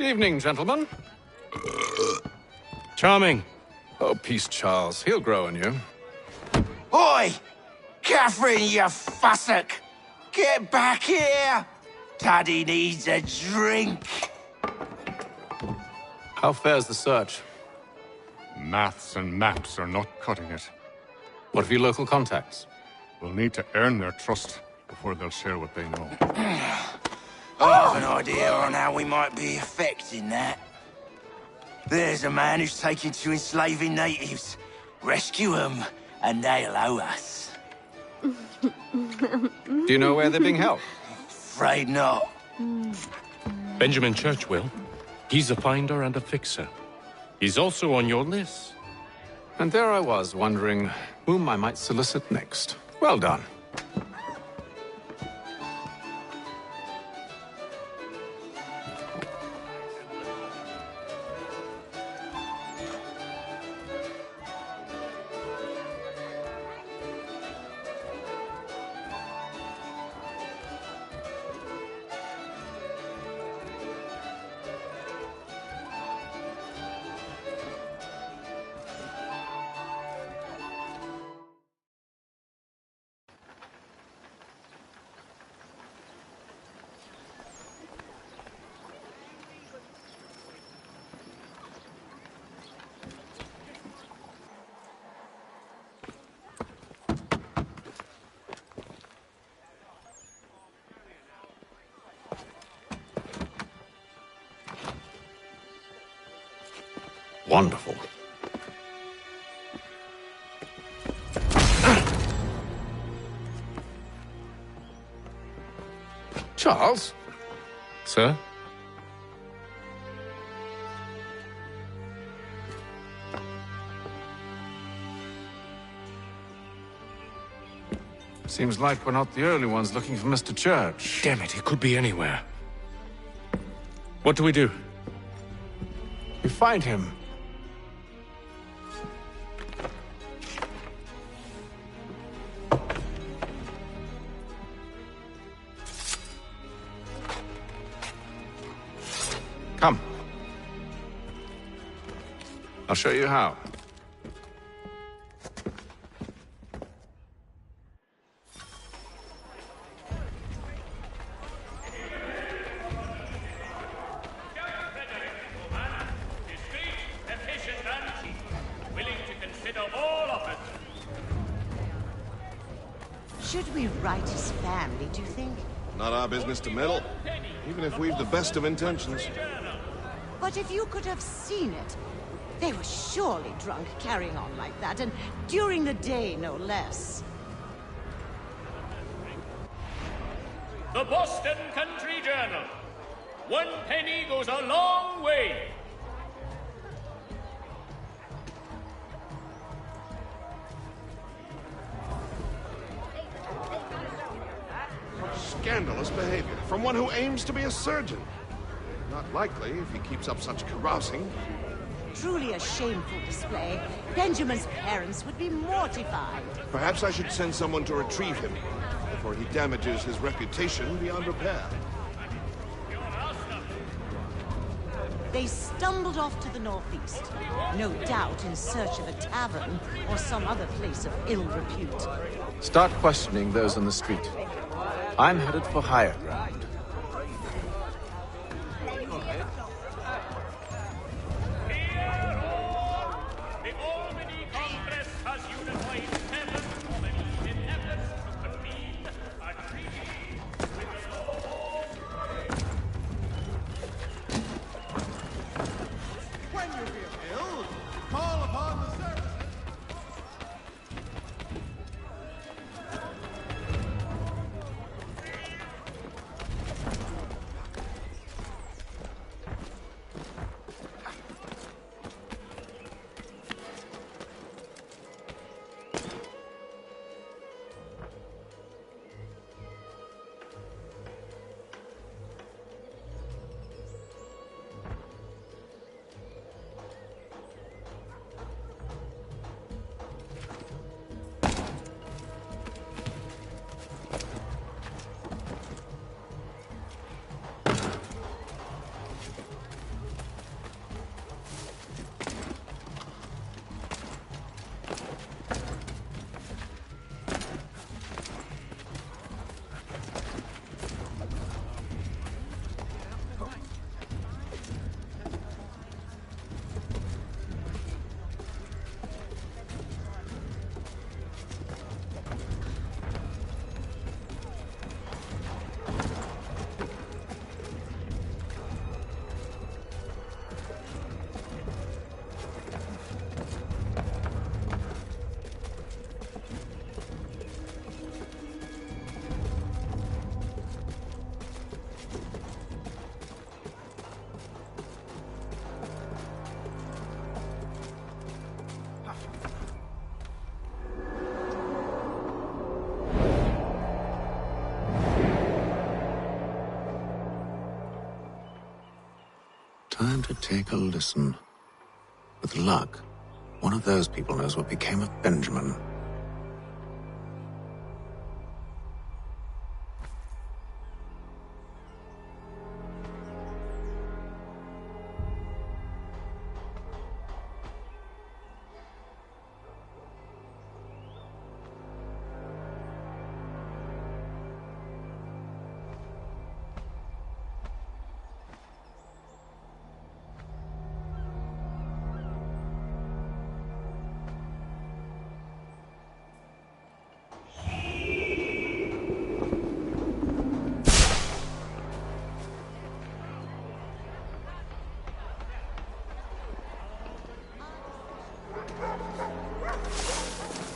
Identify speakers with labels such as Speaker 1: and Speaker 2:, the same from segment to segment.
Speaker 1: Evening, gentlemen.
Speaker 2: Charming.
Speaker 1: Oh, peace, Charles. He'll grow on you.
Speaker 3: Oi! Catherine, you fussock! Get back here! Tuddy needs a drink.
Speaker 1: How fares the search?
Speaker 4: Maths and maps are not cutting it.
Speaker 1: What of your local contacts?
Speaker 4: We'll need to earn their trust before they'll share what they know.
Speaker 3: I have an idea on how we might be affecting that. There's a man who's taken to enslaving natives. Rescue them, and they'll owe us.
Speaker 1: Do you know where they're being held?
Speaker 3: Afraid not.
Speaker 2: Benjamin Church will. He's a finder and a fixer. He's also on your list.
Speaker 1: And there I was, wondering whom I might solicit next. Well done. Wonderful. Charles?
Speaker 2: Sir?
Speaker 1: Seems like we're not the only ones looking for Mr. Church.
Speaker 2: Damn it, he could be anywhere. What do we do?
Speaker 1: We find him. Come. I'll show you how.
Speaker 5: Should we write his family, do you think?
Speaker 6: Not our business to meddle, even if we've the best of intentions.
Speaker 5: But if you could have seen it, they were surely drunk carrying on like that, and during the day, no less.
Speaker 7: The Boston Country Journal. 1 penny goes a long way.
Speaker 6: Scandalous behavior from one who aims to be a surgeon. Not likely if he keeps up such carousing.
Speaker 5: Truly a shameful display. Benjamin's parents would be mortified.
Speaker 6: Perhaps I should send someone to retrieve him before he damages his reputation beyond repair.
Speaker 5: They stumbled off to the northeast, no doubt in search of a tavern or some other place of ill repute.
Speaker 1: Start questioning those on the street. I'm headed for higher ground.
Speaker 7: The Albany Congress has unified 7 colonies in efforts to convene a treaty with the law.
Speaker 8: When you feel ill, call upon the service.
Speaker 1: time to take a listen. With luck, one of those people knows what became of Benjamin.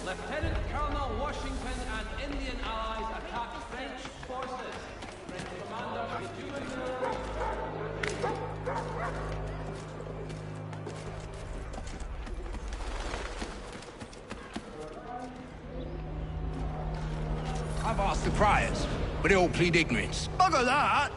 Speaker 9: Lieutenant Colonel Washington and Indian allies attack French forces. French commander
Speaker 3: I've asked the criers, but they all plead ignorance.
Speaker 8: Bugger that!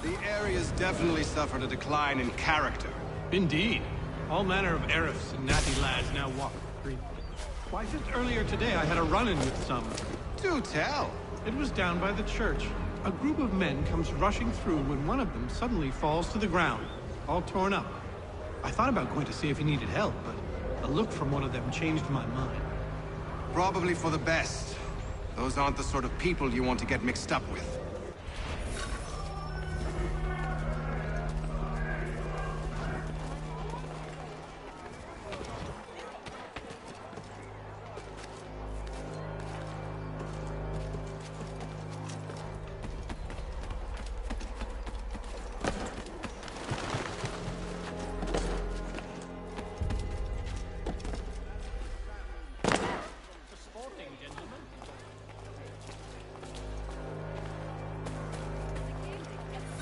Speaker 8: The area's definitely suffered a decline in character.
Speaker 10: Indeed. All manner of Arifs and natty lads now walk free. Why, just earlier today I had a run-in with some.
Speaker 8: Do tell.
Speaker 10: It was down by the church. A group of men comes rushing through when one of them suddenly falls to the ground, all torn up. I thought about going to see if he needed help, but a look from one of them changed my mind.
Speaker 8: Probably for the best. Those aren't the sort of people you want to get mixed up with.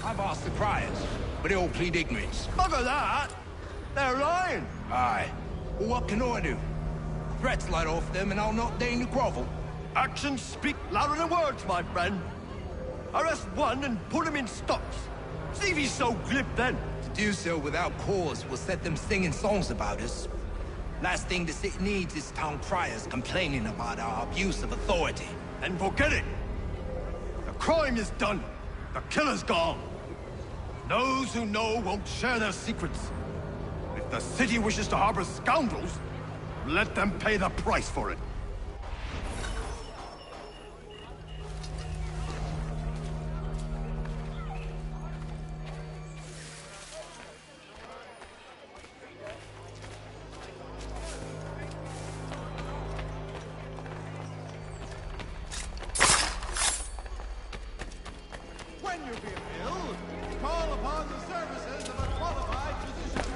Speaker 3: I've asked the criers, but they all plead ignorance.
Speaker 8: Bugger that! They're lying!
Speaker 3: Aye. Well, what can I do? Threats light off them and I'll not deign to grovel.
Speaker 8: Actions speak louder than words, my friend. Arrest one and put him in stocks. See if he's so glib then.
Speaker 3: To do so without cause will set them singing songs about us. Last thing the city needs is town criers complaining about our abuse of authority.
Speaker 8: And forget it. The crime is done. The killer's gone. Those who know won't share their secrets. If the city wishes to harbor scoundrels, let them pay the price for it. When you feel ill, call upon the services of a qualified physician.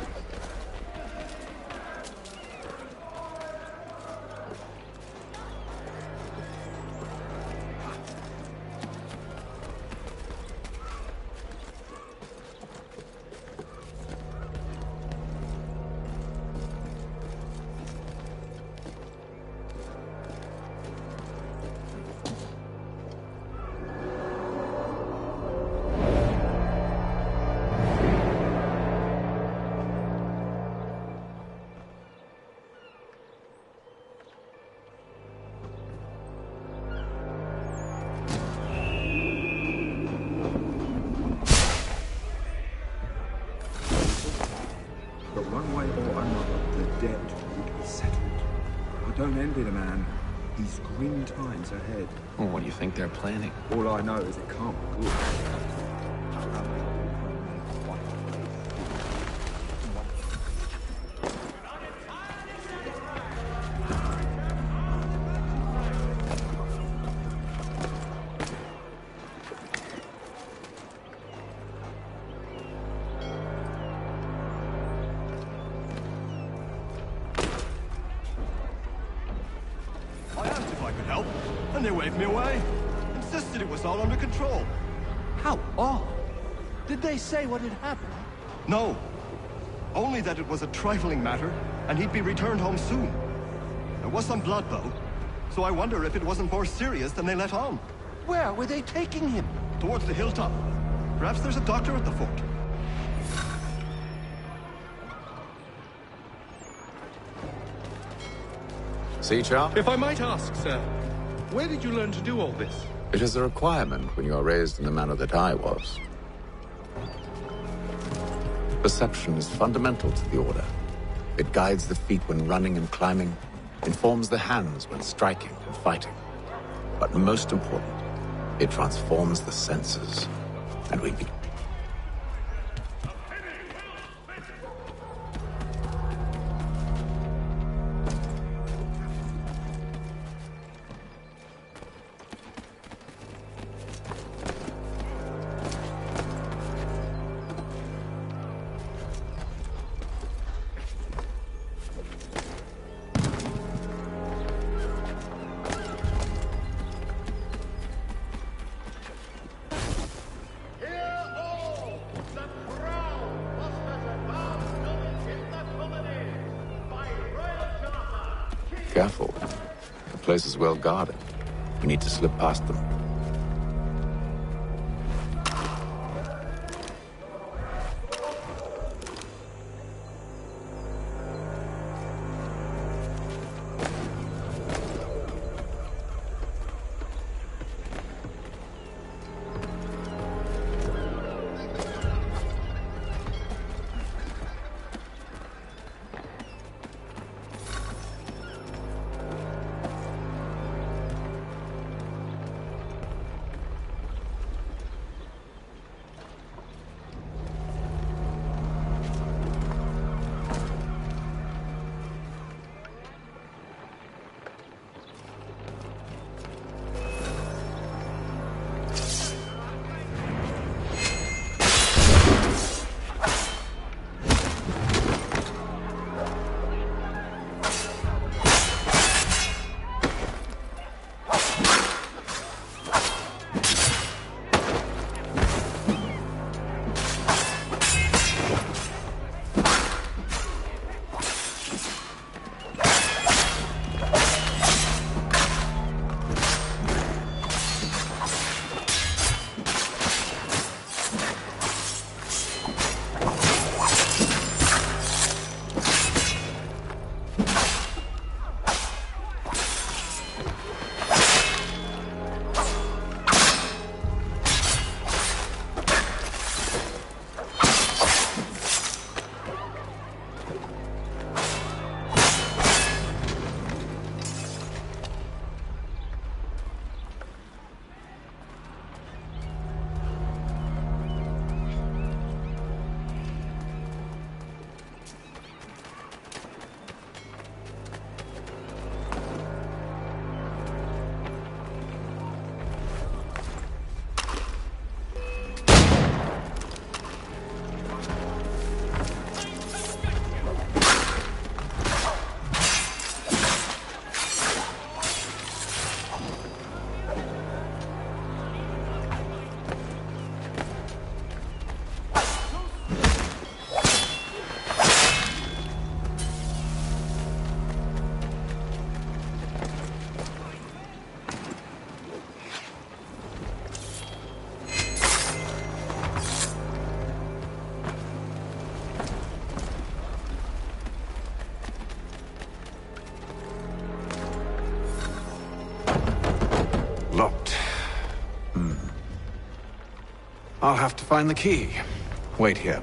Speaker 11: But one way or another, the debt would be settled. I don't envy the man. He's grim times ahead.
Speaker 1: Well, what do you think they're planning?
Speaker 11: All I know is it can't be good.
Speaker 8: waved me away. Insisted it was all under control.
Speaker 9: How odd. Did they say what had happened?
Speaker 8: No. Only that it was a trifling matter, and he'd be returned home soon. There was some blood, though, so I wonder if it wasn't more serious than they let on.
Speaker 9: Where were they taking him?
Speaker 8: Towards the hilltop. Perhaps there's a doctor at the fort.
Speaker 1: See, Charles?
Speaker 12: If I might ask, sir, where did you learn to do all this?
Speaker 1: It is a requirement when you are raised in the manner that I was. Perception is fundamental to the Order. It guides the feet when running and climbing, informs the hands when striking and fighting. But most important, it transforms the senses. And we begin. Careful. The place is well guarded. We need to slip past them. Locked. I'll have to find the key. Wait here.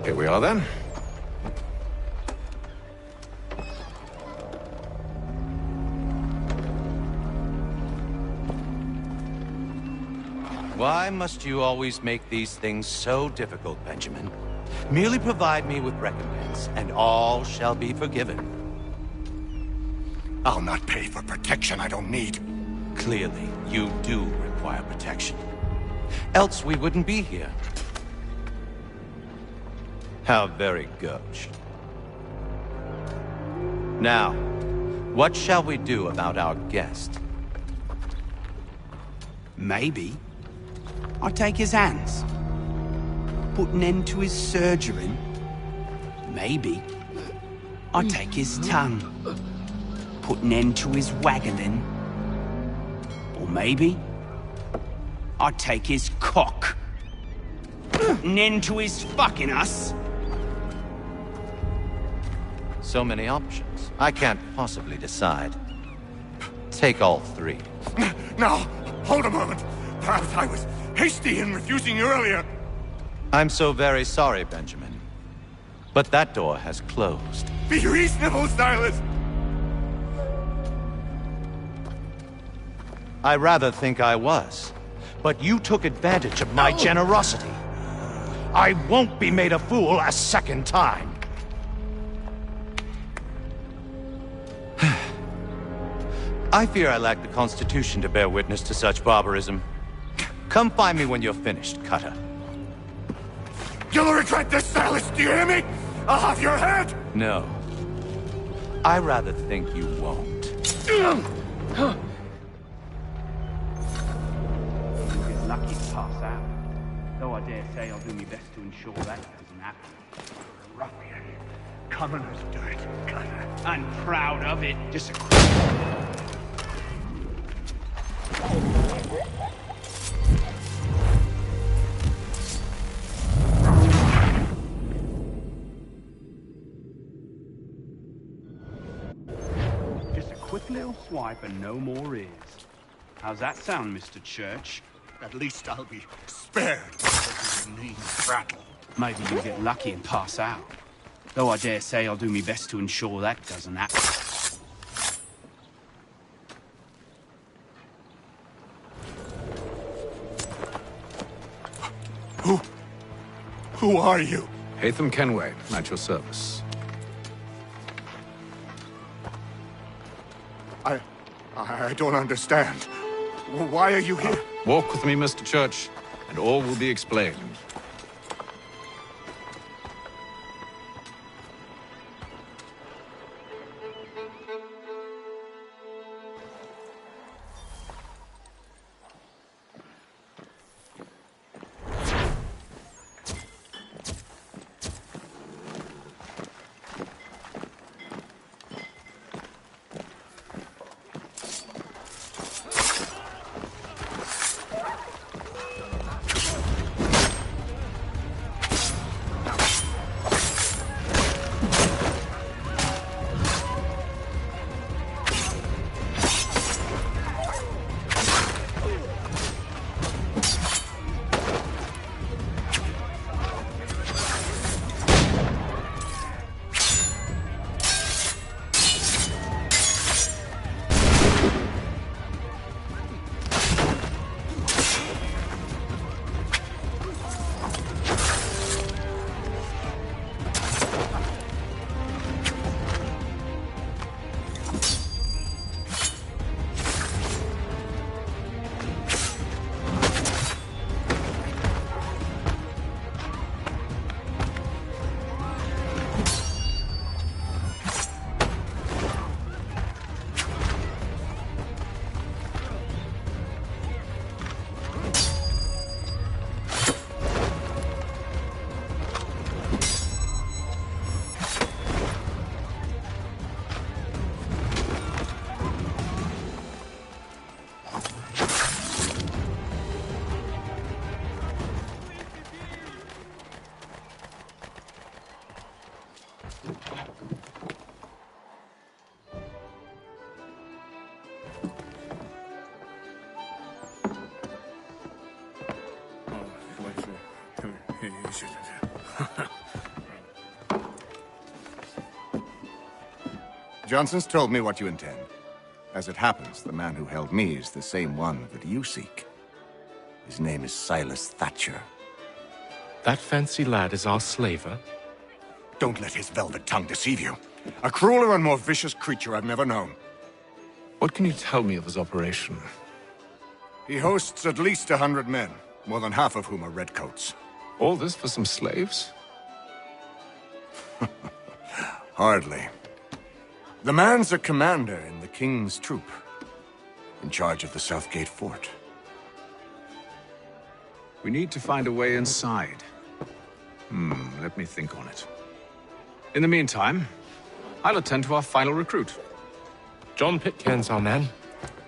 Speaker 1: Here we are then.
Speaker 13: Why must you always make these things so difficult, Benjamin? Merely provide me with recompense, and all shall be forgiven.
Speaker 8: I'll not pay for protection I don't need.
Speaker 13: Clearly, you do require protection. Else we wouldn't be here. How very gauche. Now, what shall we do about our guest?
Speaker 14: Maybe I'll take his hands. Put an end to his surgering. Maybe I'll take his tongue. Put an end to his waggling. Or maybe I'll take his cock. Put an end to his fucking us.
Speaker 13: So many options. I can't possibly decide. Take all three.
Speaker 8: Now, hold a moment. Perhaps I was hasty in refusing you earlier.
Speaker 13: I'm so very sorry, Benjamin. But that door has closed.
Speaker 8: Be reasonable, Silas!
Speaker 13: I rather think I was. But you took advantage of my generosity. I won't be made a fool a second time. I fear I lack the constitution to bear witness to such barbarism. Come find me when you're finished, Cutter.
Speaker 8: You'll regret this, Silas, do you hear me? I'll have your head!
Speaker 13: No. I rather think you won't.
Speaker 14: You'll get lucky to pass out. Though I dare say I'll do my best to ensure that doesn't happen. Ruffian. Commoners do it, Cutter. I'm proud of it. Disagree. Just a quick little swipe and no more is. How's that sound, Mr. Church?
Speaker 8: At least I'll be spared because your knees rattle.
Speaker 14: Maybe you'll get lucky and pass out. Though I dare say I'll do my best to ensure that doesn't happen.
Speaker 8: Who are you?
Speaker 1: Haytham Kenway, at your service.
Speaker 8: I don't understand. Why are you here?
Speaker 1: Walk with me, Mr. Church, and all will be explained.
Speaker 15: Johnson's told me what you intend. As it happens, the man who held me is the same one that you seek. His name is Silas Thatcher.
Speaker 2: That fancy lad is our slaver?
Speaker 15: Don't let his velvet tongue deceive you. A crueler and more vicious creature I've never known.
Speaker 1: What can you tell me of his operation?
Speaker 15: He hosts at least 100 men, more than half of whom are redcoats.
Speaker 1: All this for some slaves?
Speaker 15: Hardly. The man's a commander in the King's troop, in charge of the Southgate Fort.
Speaker 1: We need to find a way inside. Let me think on it. In the meantime, I'll attend to our final recruit.
Speaker 2: John Pitcairn's our man.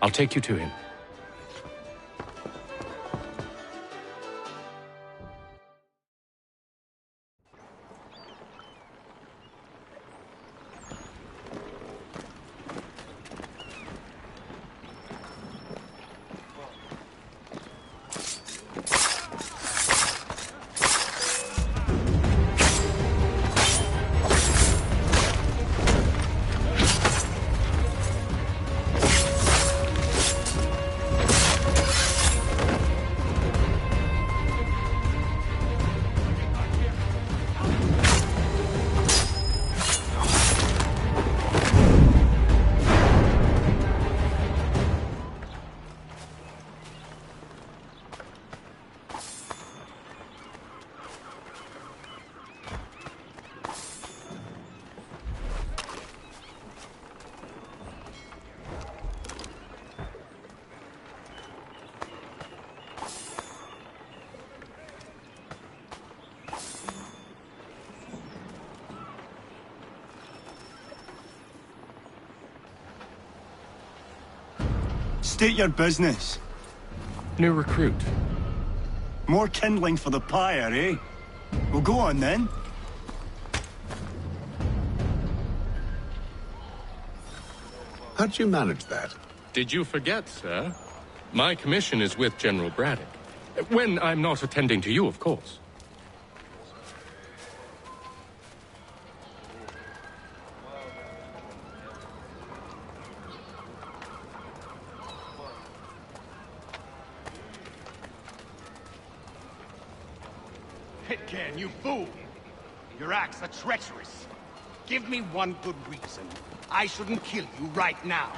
Speaker 2: I'll take you to him.
Speaker 8: State your business.
Speaker 2: New recruit.
Speaker 8: More kindling for the pyre, eh? Well, go on then.
Speaker 1: How'd you manage that?
Speaker 2: Did you forget, sir? My commission is with General Braddock. When I'm not attending to you, of course.
Speaker 16: Pitcairn, you fool! Your acts are treacherous. Give me one good reason I shouldn't kill you right now.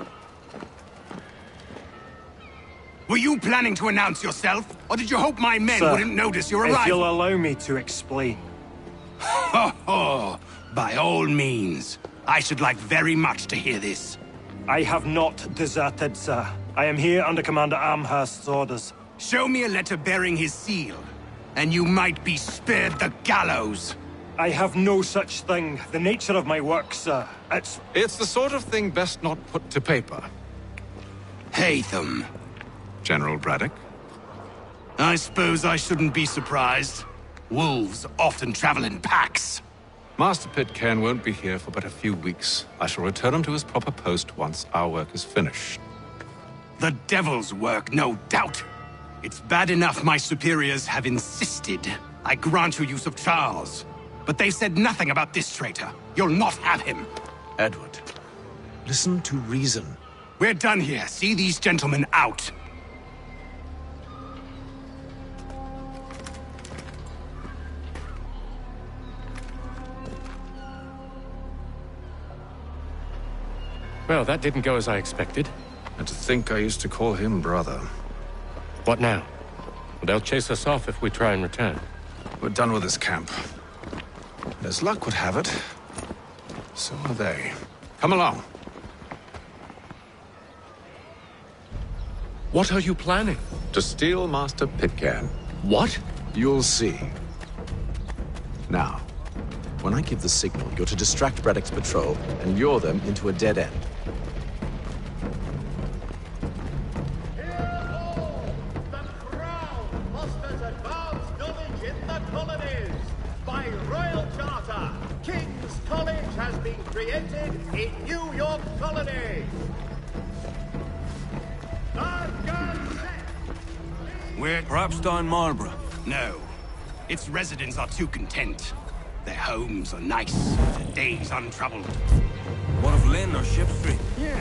Speaker 16: Were you planning to announce yourself, or did you hope my men wouldn't notice your arrival?
Speaker 17: If you'll allow me to explain.
Speaker 16: Ho ho! By all means. I should like very much to hear this.
Speaker 17: I have not deserted, sir. I am here under Commander Amherst's orders.
Speaker 16: Show me a letter bearing his seal, and you might be spared the gallows.
Speaker 17: I have no such thing. The nature of my work, sir,
Speaker 1: It's the sort of thing best not put to paper.
Speaker 16: Haytham.
Speaker 1: General Braddock?
Speaker 16: I suppose I shouldn't be surprised. Wolves often travel in packs.
Speaker 1: Master Pitcairn won't be here for but a few weeks. I shall return him to his proper post once our work is finished.
Speaker 16: The devil's work, no doubt. It's bad enough my superiors have insisted I grant you use of Charles. But they've said nothing about this traitor. You'll not have him.
Speaker 1: Edward, listen to reason.
Speaker 16: We're done here. See these gentlemen out.
Speaker 2: Well, that didn't go as I expected.
Speaker 1: And to think I used to call him brother.
Speaker 2: What now? They'll chase us off if we try and return.
Speaker 1: We're done with this camp. And as luck would have it, so are they. Come along.
Speaker 2: What are you planning?
Speaker 1: To steal Master Pitcairn.
Speaker 2: What?
Speaker 1: You'll see. Now, when I give the signal, you're to distract Braddock's patrol and lure them into a dead end.
Speaker 7: Created in New York Colony.
Speaker 16: Where?
Speaker 8: Perhaps down Marlborough.
Speaker 16: No. Its residents are too content. Their homes are nice, their days untroubled.
Speaker 8: What of
Speaker 18: Lynn or Ship Street?
Speaker 3: Yeah.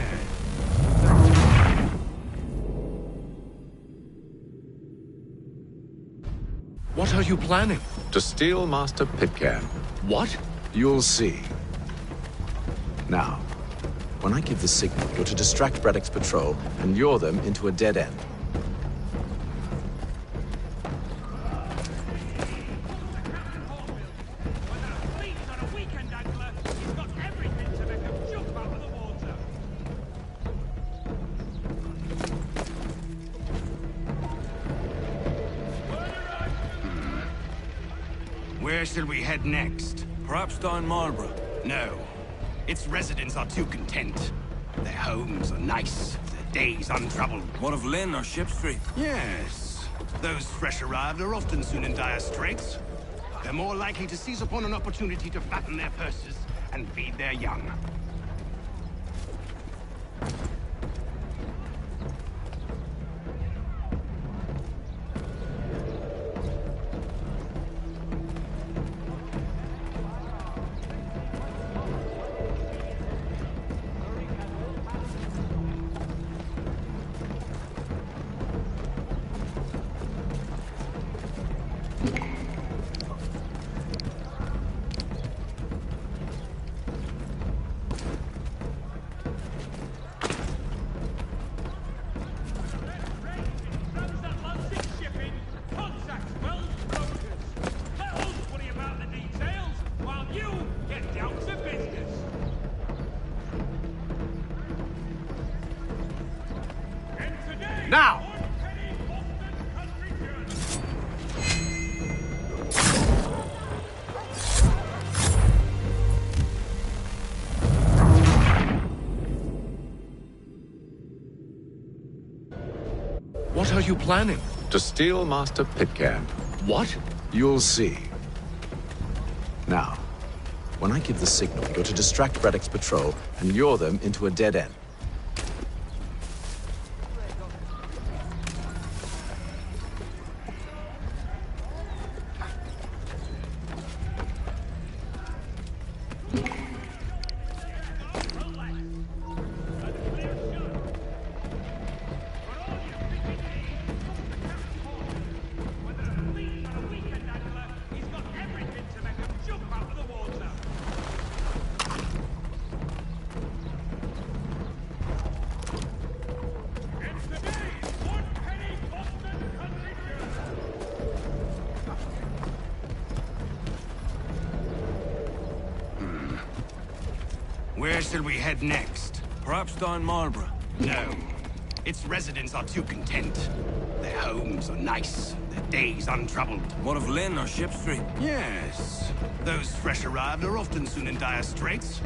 Speaker 2: What are you planning?
Speaker 1: To steal Master Pitcairn.
Speaker 2: What?
Speaker 1: You'll see. Now, when I give the signal, you're to distract Braddock's patrol and lure them into a dead end.
Speaker 16: Where shall we head next?
Speaker 18: Perhaps down Marlborough.
Speaker 16: No. Its residents are too content. Their homes are nice, their days untroubled.
Speaker 18: What of Lynn or Ship Street?
Speaker 16: Yes. Those fresh arrived are often soon in dire straits. They're more likely to seize upon an opportunity to fatten their purses and feed their young. Now!
Speaker 2: What are you planning?
Speaker 1: To steal Master Pitcairn.
Speaker 2: What?
Speaker 1: You'll see. Now, when I give the signal, you're to distract Braddock's patrol and lure them into a dead end.
Speaker 16: Where shall we head next?
Speaker 18: Perhaps down Marlborough.
Speaker 16: No. Its residents are too content. Their homes are nice, their days untroubled.
Speaker 18: What of Lynn or Ship Street?
Speaker 16: Yes. Those fresh arrived are often soon in dire straits.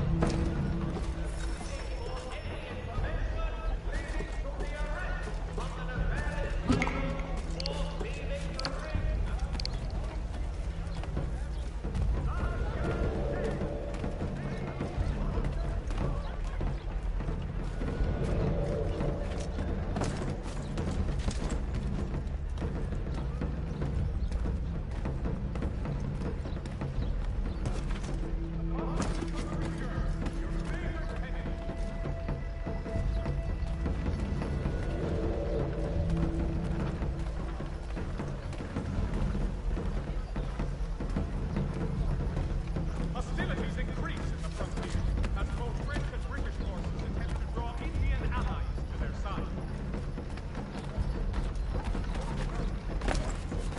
Speaker 7: Hostilities increase in the frontier as both French and British forces attempt to draw Indian allies to their side.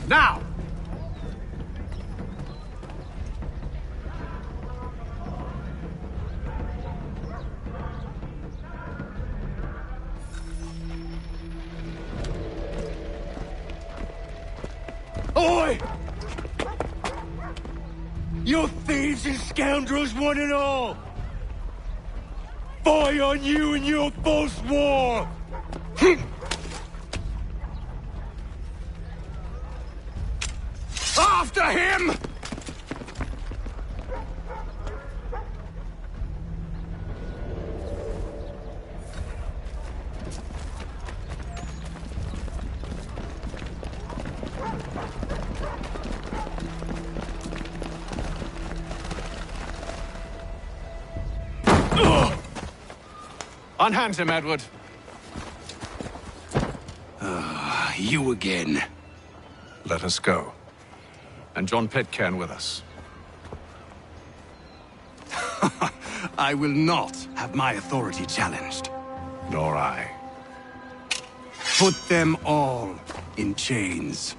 Speaker 16: Now!
Speaker 3: Oi! You thieves and scoundrels, one and all! Fie on you and your false war!
Speaker 16: After him!
Speaker 2: Unhand him, Edward.
Speaker 16: You again.
Speaker 1: Let us go. And John Pitcairn with us.
Speaker 16: I will not have my authority challenged.
Speaker 1: Nor I.
Speaker 16: Put them all in chains.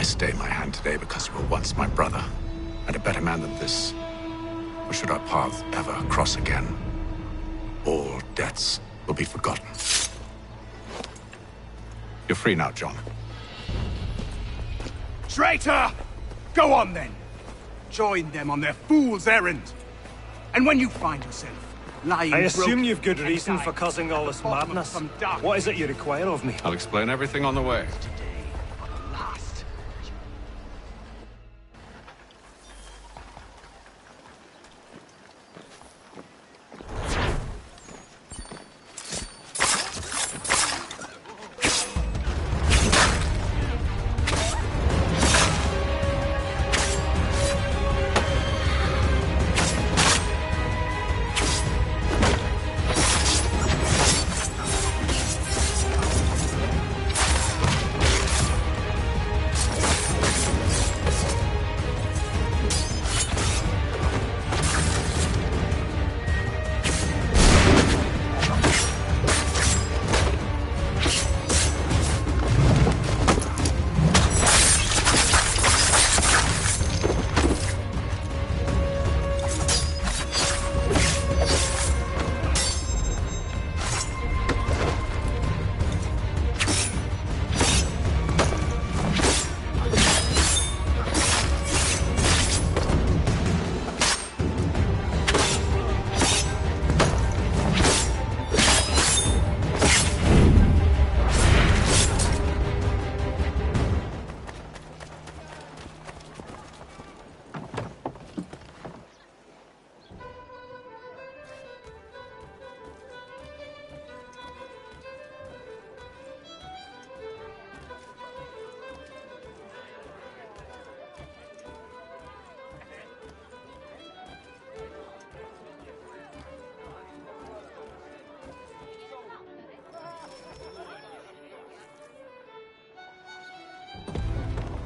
Speaker 1: Stay my hand today because you were once my brother, and a better man than this. Or should our paths ever cross again, all debts will be forgotten. You're free now, John.
Speaker 16: Traitor! Go on then! Join them on their fool's errand! And when you find yourself lying
Speaker 17: I assume
Speaker 16: broken
Speaker 17: you've good
Speaker 16: and
Speaker 17: reason
Speaker 16: dying
Speaker 17: for causing all this
Speaker 16: bottom of
Speaker 17: madness.
Speaker 16: some dark
Speaker 17: What is it you require of me?
Speaker 1: I'll explain everything on the way.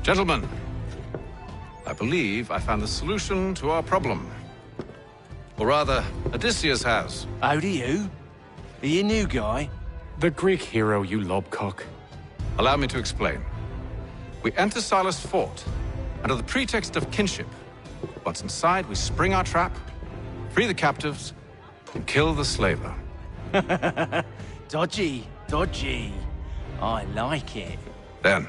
Speaker 1: Gentlemen, I believe I found the solution to our problem. Or rather, Odysseus has.
Speaker 14: How do you? Are you a new guy?
Speaker 2: The Greek hero, you lobcock.
Speaker 1: Allow me to explain. We enter Silas' fort under the pretext of kinship. Once inside, we spring our trap, free the captives, and kill the slaver.
Speaker 14: Dodgy, dodgy. I like it.
Speaker 1: Then,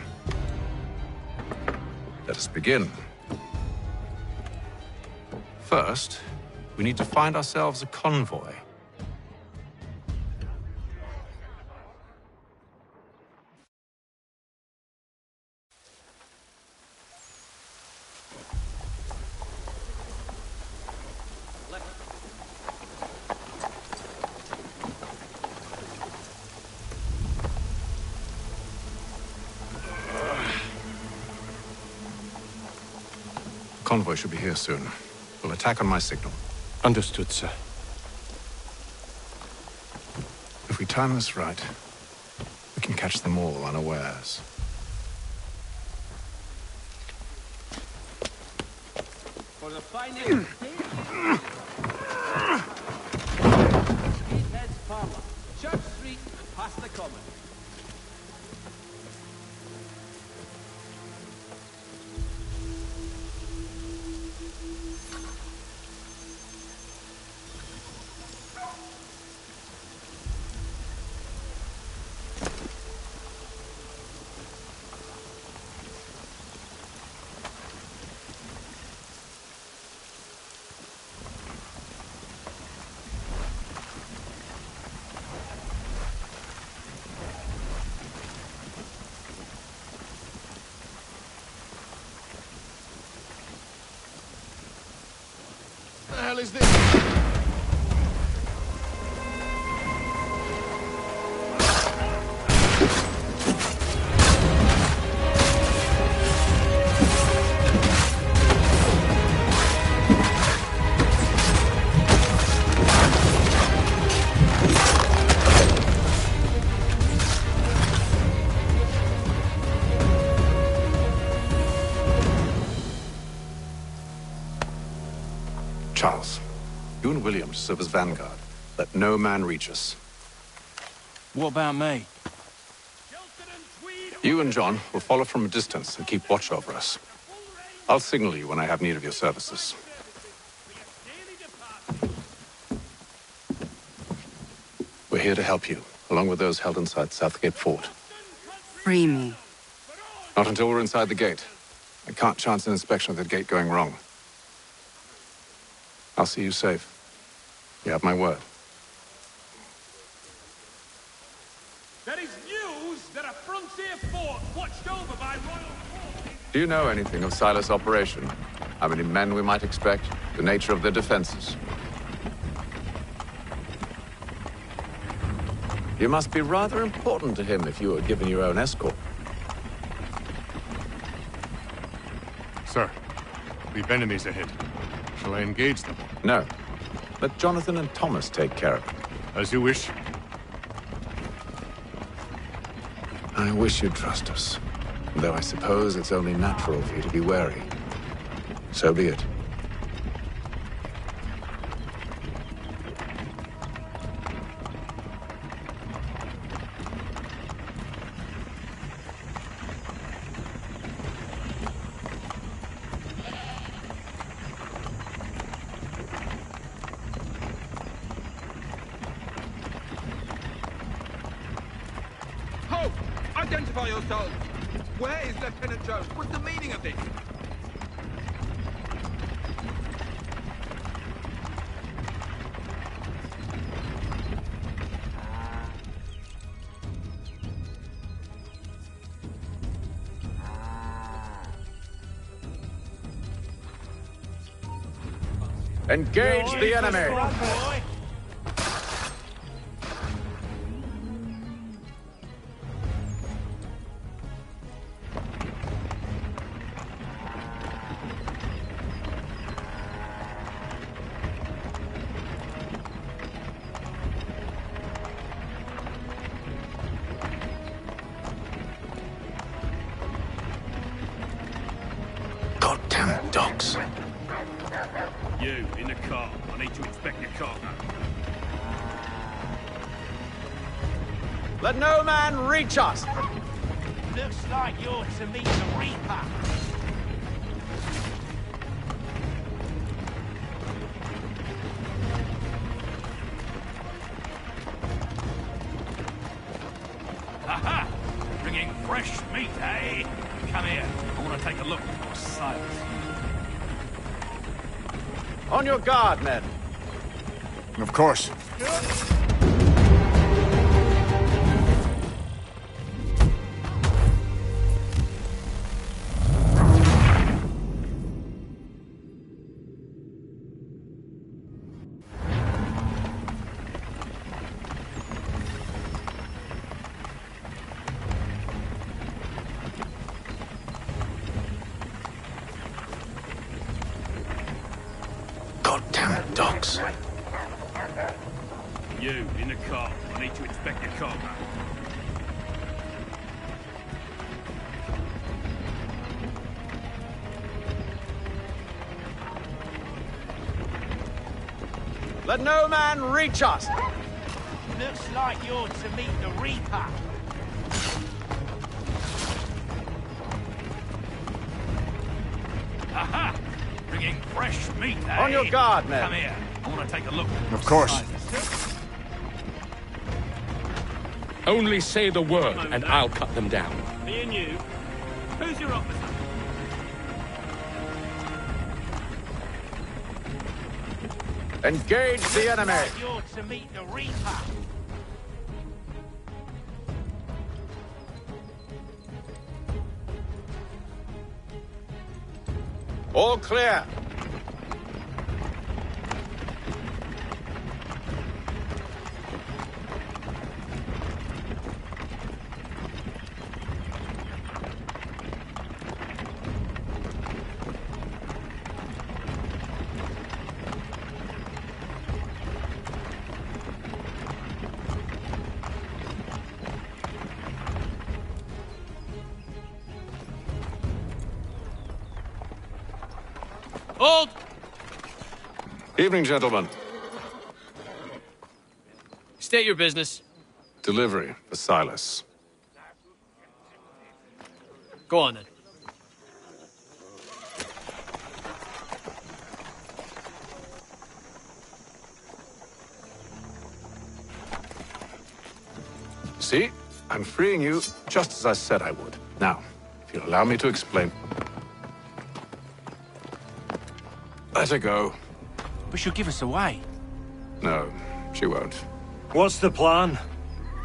Speaker 1: let us begin. First, we need to find ourselves a convoy. Convoy should be here soon. We'll attack on my signal.
Speaker 2: Understood, sir.
Speaker 1: If we time this right, we can catch them all unawares.
Speaker 9: For the finding Heads Parlour, Church Street, past the Common.
Speaker 6: is this?
Speaker 1: Charles, you and William serve as vanguard. Let no man reach us.
Speaker 18: What about me?
Speaker 1: You and John will follow from a distance and keep watch over us. I'll signal you when I have need of your services. We're here to help you, along with those held inside Southgate Fort.
Speaker 19: Free me.
Speaker 1: Not until we're inside the gate. I can't chance an inspection of the gate going wrong. I'll see you safe. You have my word.
Speaker 7: There is news that a frontier fort watched over by royal forces.
Speaker 1: Do you know anything of Silas' operation? How many men we might expect? The nature of their defenses? You must be rather important to him if you were given your own escort.
Speaker 4: Sir, we've enemies ahead. Shall I engage them?
Speaker 1: No. Let Jonathan and Thomas take care of it.
Speaker 4: As you wish.
Speaker 1: I wish you'd trust us. Though I suppose it's only natural for you to be wary. So be it.
Speaker 12: Ho! Identify yourselves! Where is Lieutenant Jones? What's the meaning of this?
Speaker 1: Engage the enemy! Goddamn dogs.
Speaker 7: You, in the car. I need to inspect your cargo.
Speaker 1: Let no man reach us!
Speaker 3: Looks like you're to meet the Reaper.
Speaker 7: Aha! Bringing fresh meat, eh? Come here. I want to take a look at your Silas.
Speaker 1: On your guard, men.
Speaker 15: Of course.
Speaker 1: Goddamn dogs.
Speaker 7: You, in the car. I need to inspect your cargo.
Speaker 1: Let no man reach us!
Speaker 3: Looks like you're to meet the Reaper.
Speaker 7: Aha! Bringing fresh meat, eh?
Speaker 1: On your guard, men.
Speaker 7: Come here. I want to take a look at your
Speaker 15: Of course.
Speaker 2: Only say the word, and I'll cut them down.
Speaker 7: Me and you. Who's your officer?
Speaker 1: Engage the enemy!
Speaker 3: You're to meet the Reaper.
Speaker 1: All clear.
Speaker 20: Hold!
Speaker 1: Evening, gentlemen.
Speaker 20: State your business.
Speaker 1: Delivery for Silas.
Speaker 20: Go on, then.
Speaker 1: See? I'm freeing you just as I said I would. Now, if you'll allow me to explain. Let her go.
Speaker 18: But she'll give us away.
Speaker 1: No, she won't.
Speaker 17: What's the plan?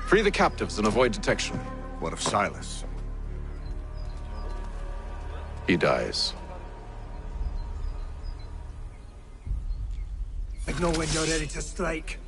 Speaker 1: Free the captives and avoid detection.
Speaker 15: What of Silas?
Speaker 1: He dies.
Speaker 8: I know when you're ready to strike.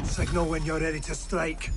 Speaker 8: Signal when you're ready to strike.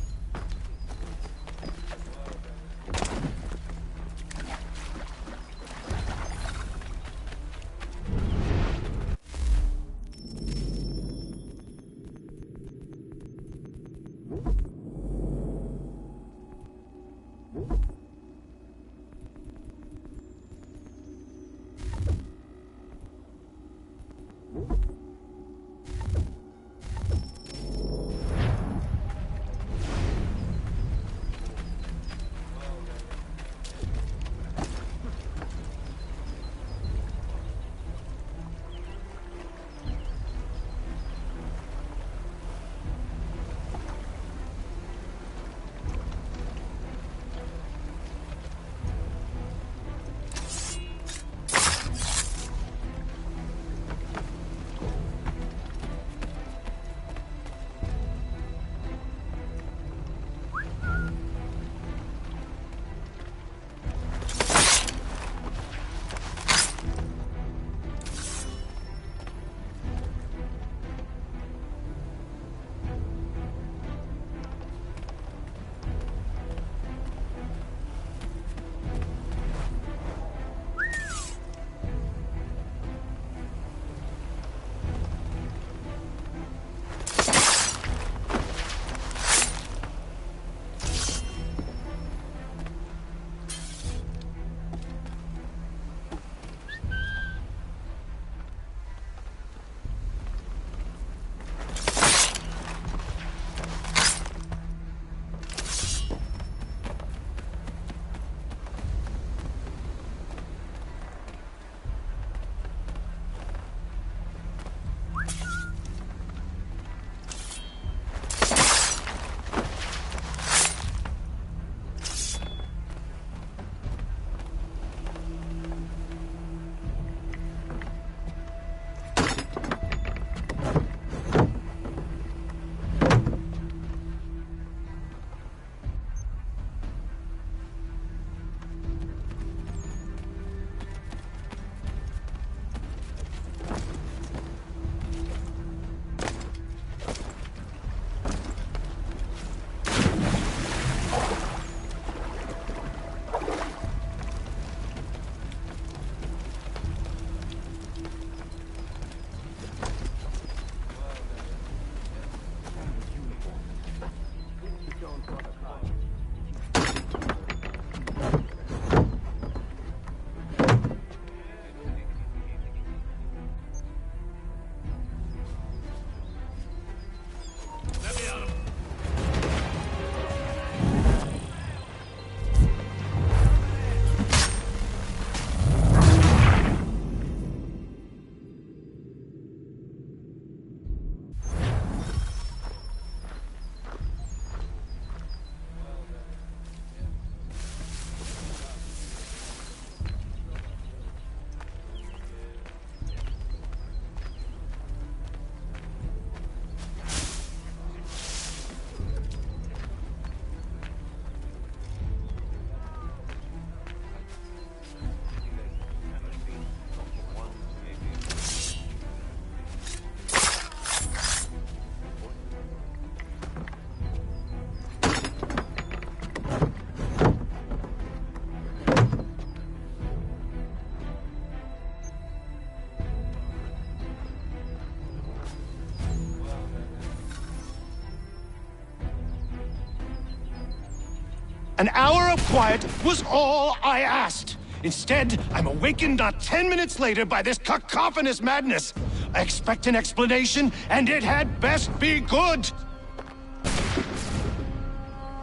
Speaker 13: An hour of quiet was all I asked. Instead, I'm awakened not 10 minutes later by this cacophonous madness. I expect an explanation, and it had best be good.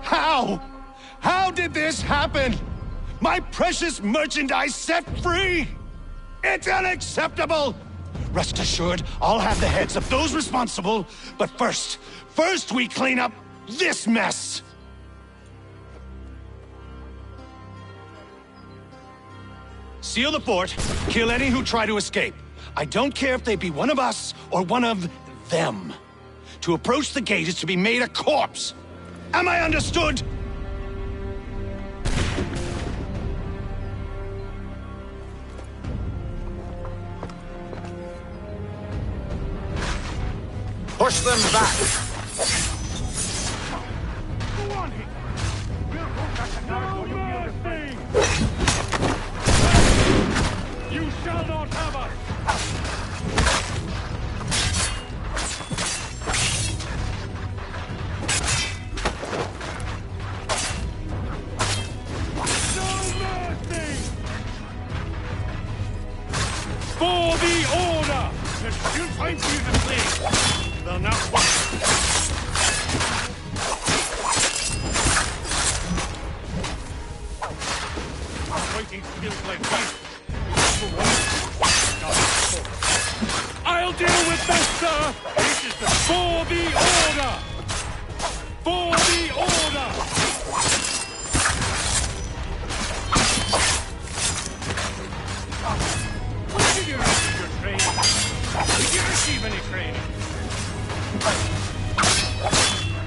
Speaker 13: How? How did this happen? My precious merchandise set free? It's unacceptable! Rest assured, I'll have the heads of those responsible, but first we clean up this mess! Seal the fort, kill any who try to escape. I don't care if they be one of us or one of them. To approach the gate is to be made a corpse. Am I understood?
Speaker 1: Push them back!
Speaker 7: Go on here! We'll go back to no mercy! You shall not have us! No mercy! For the order! There's still time for you to flee! They'll now fighting skills like these. I'll deal with this, sir! This is for the order! For the order! When did you receive your training? Did you receive any training?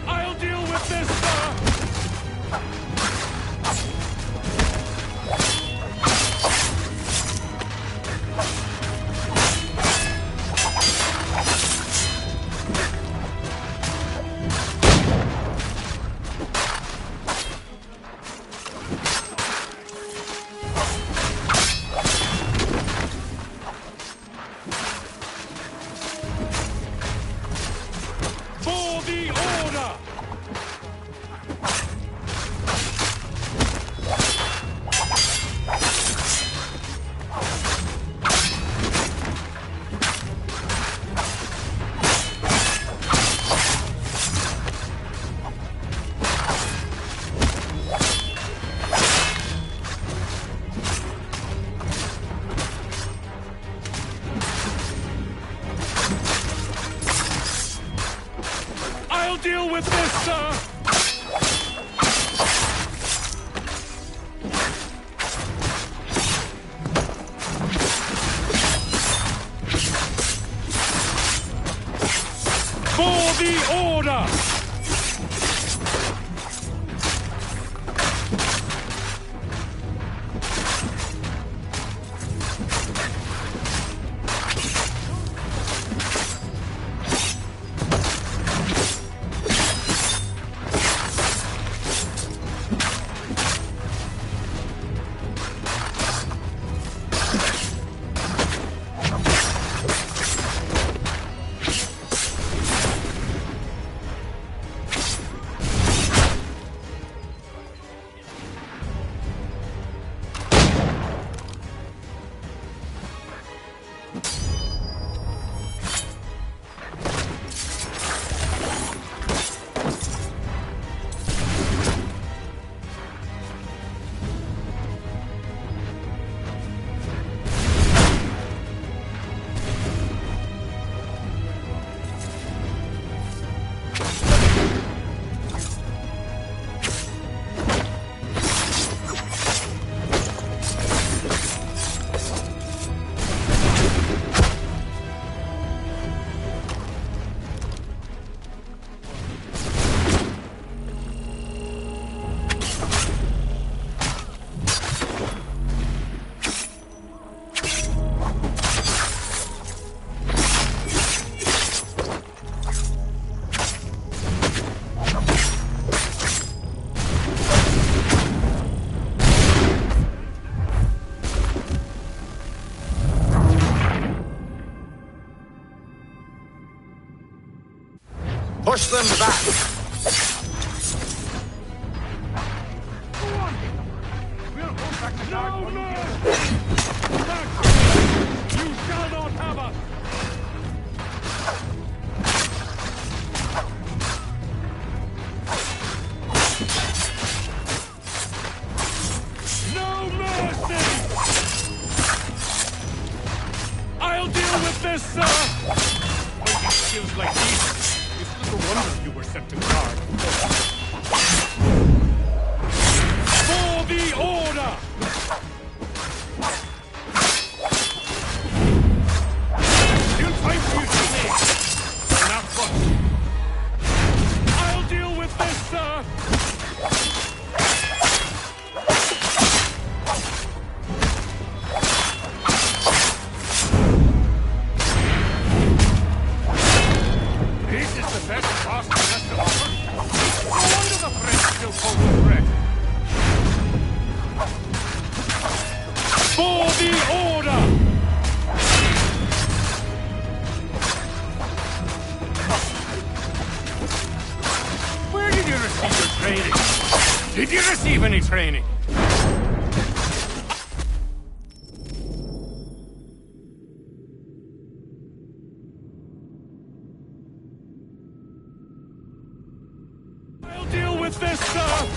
Speaker 7: I'll deal with this, sir! Deal with this, sir! For the order!
Speaker 1: Push them back!
Speaker 2: with this, sir! Fighting skills like these, it's little wonder you were set to guard. For the order! Still time for you to leave. But not first. I'll deal with this, sir! This is the best Boston has to offer. No wonder the French still hold the threat. For the order! Where did you receive your training? Did you receive any training? I'll deal with this, sir!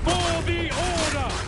Speaker 2: For the order!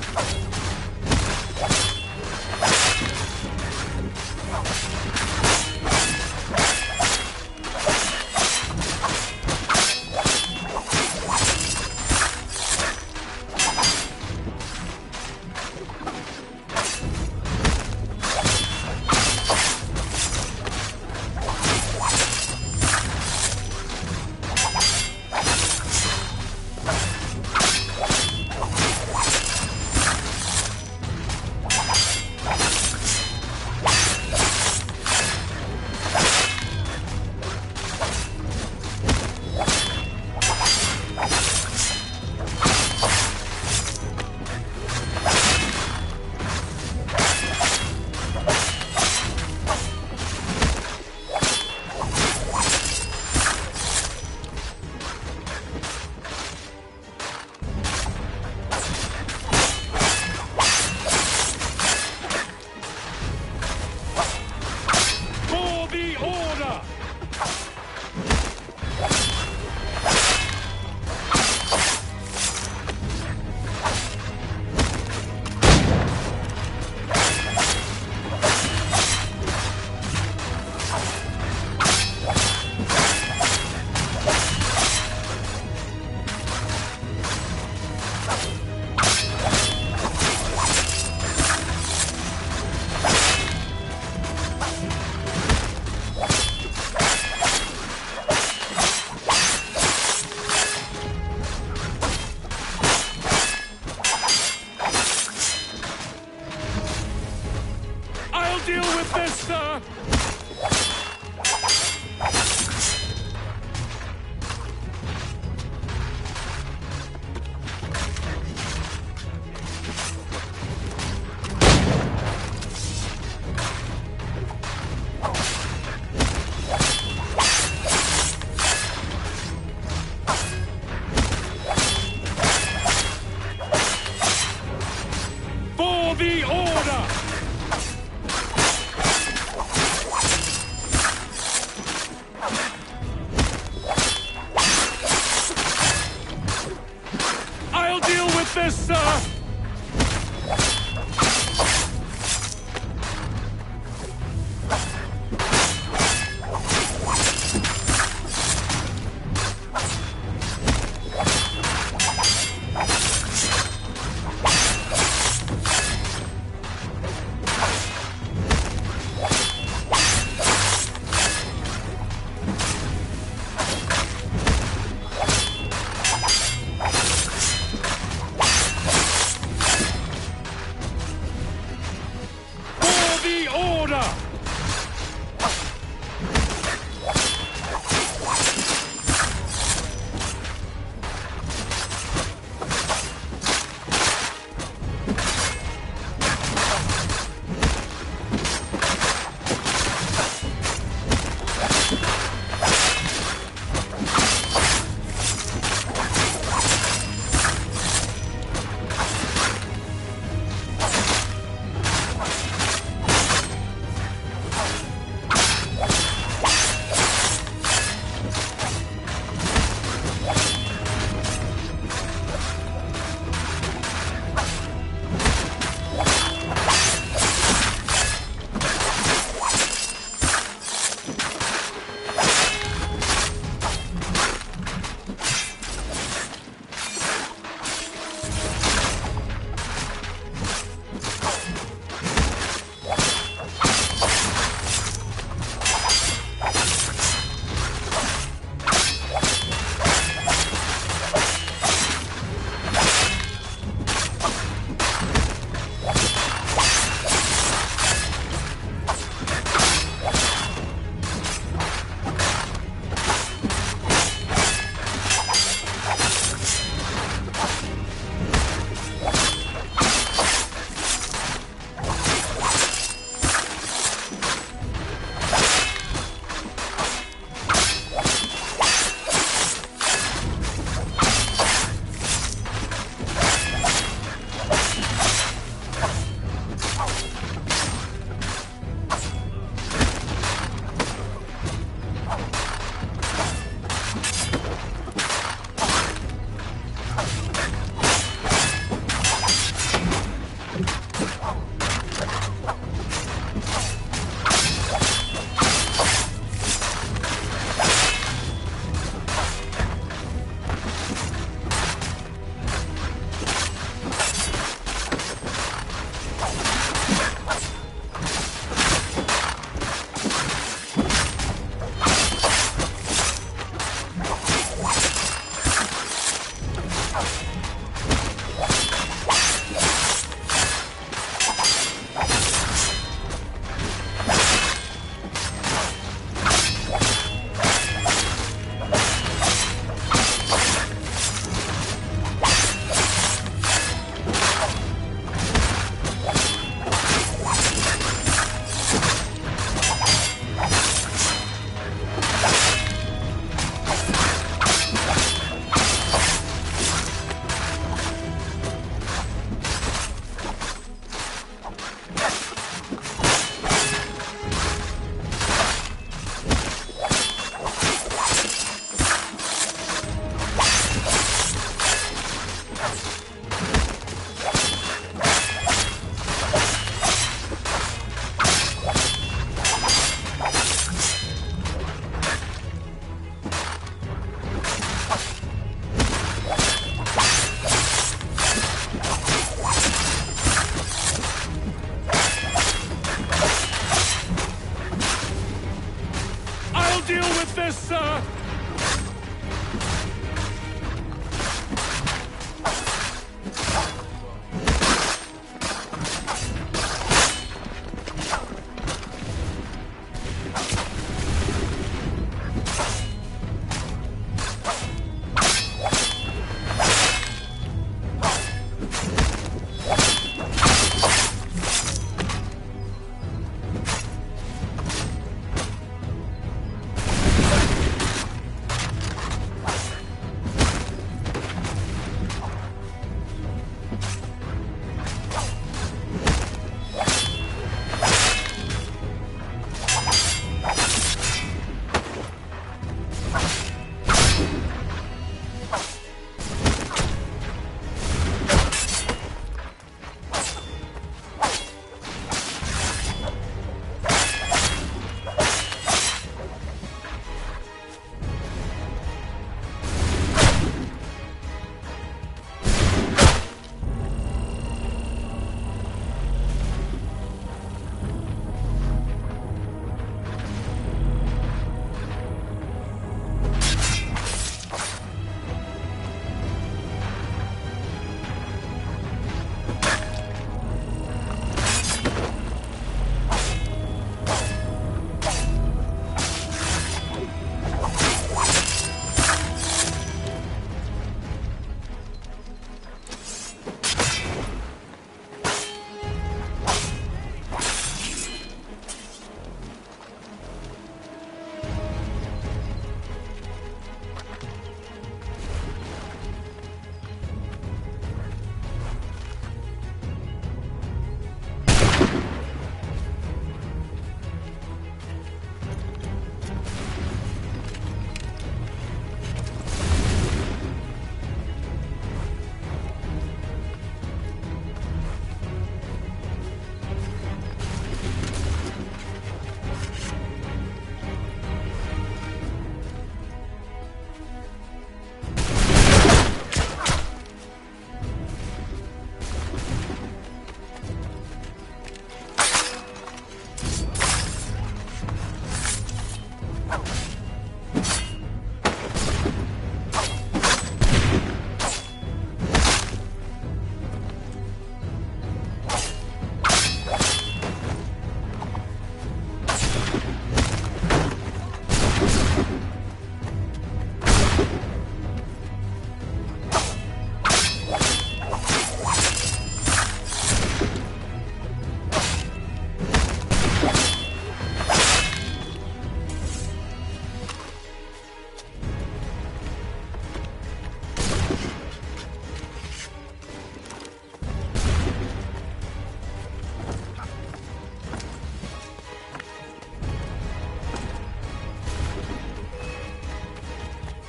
Speaker 2: deal with this, sir!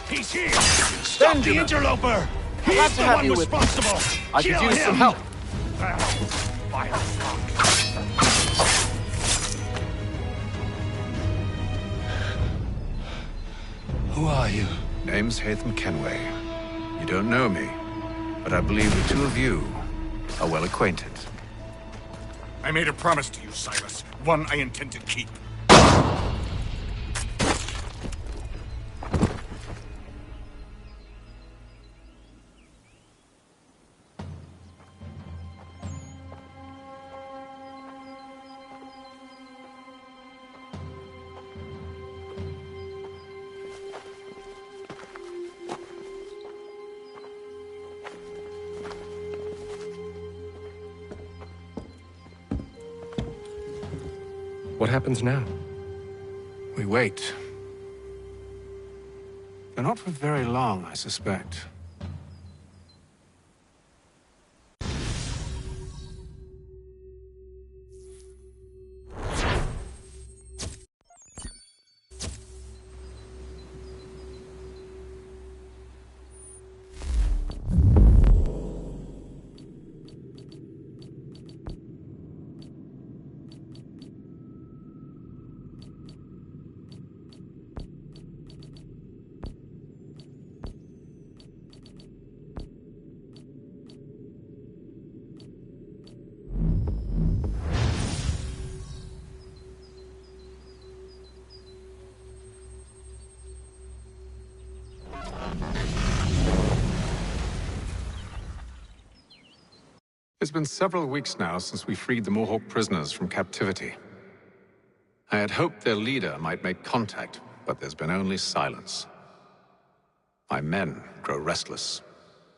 Speaker 13: He's here! Stop the interloper! He's the one responsible!
Speaker 21: I could use some help.
Speaker 1: Who are you? Name's Haytham Kenway. You don't know me, but I believe the two of you are well acquainted.
Speaker 22: I made a promise to you, Silas. One I intend to keep.
Speaker 2: What happens now?
Speaker 1: We wait. But not for very long, I suspect. It's been several weeks now since we freed the Mohawk prisoners from captivity. I had hoped their leader might make contact, but there's been only silence. My men grow restless.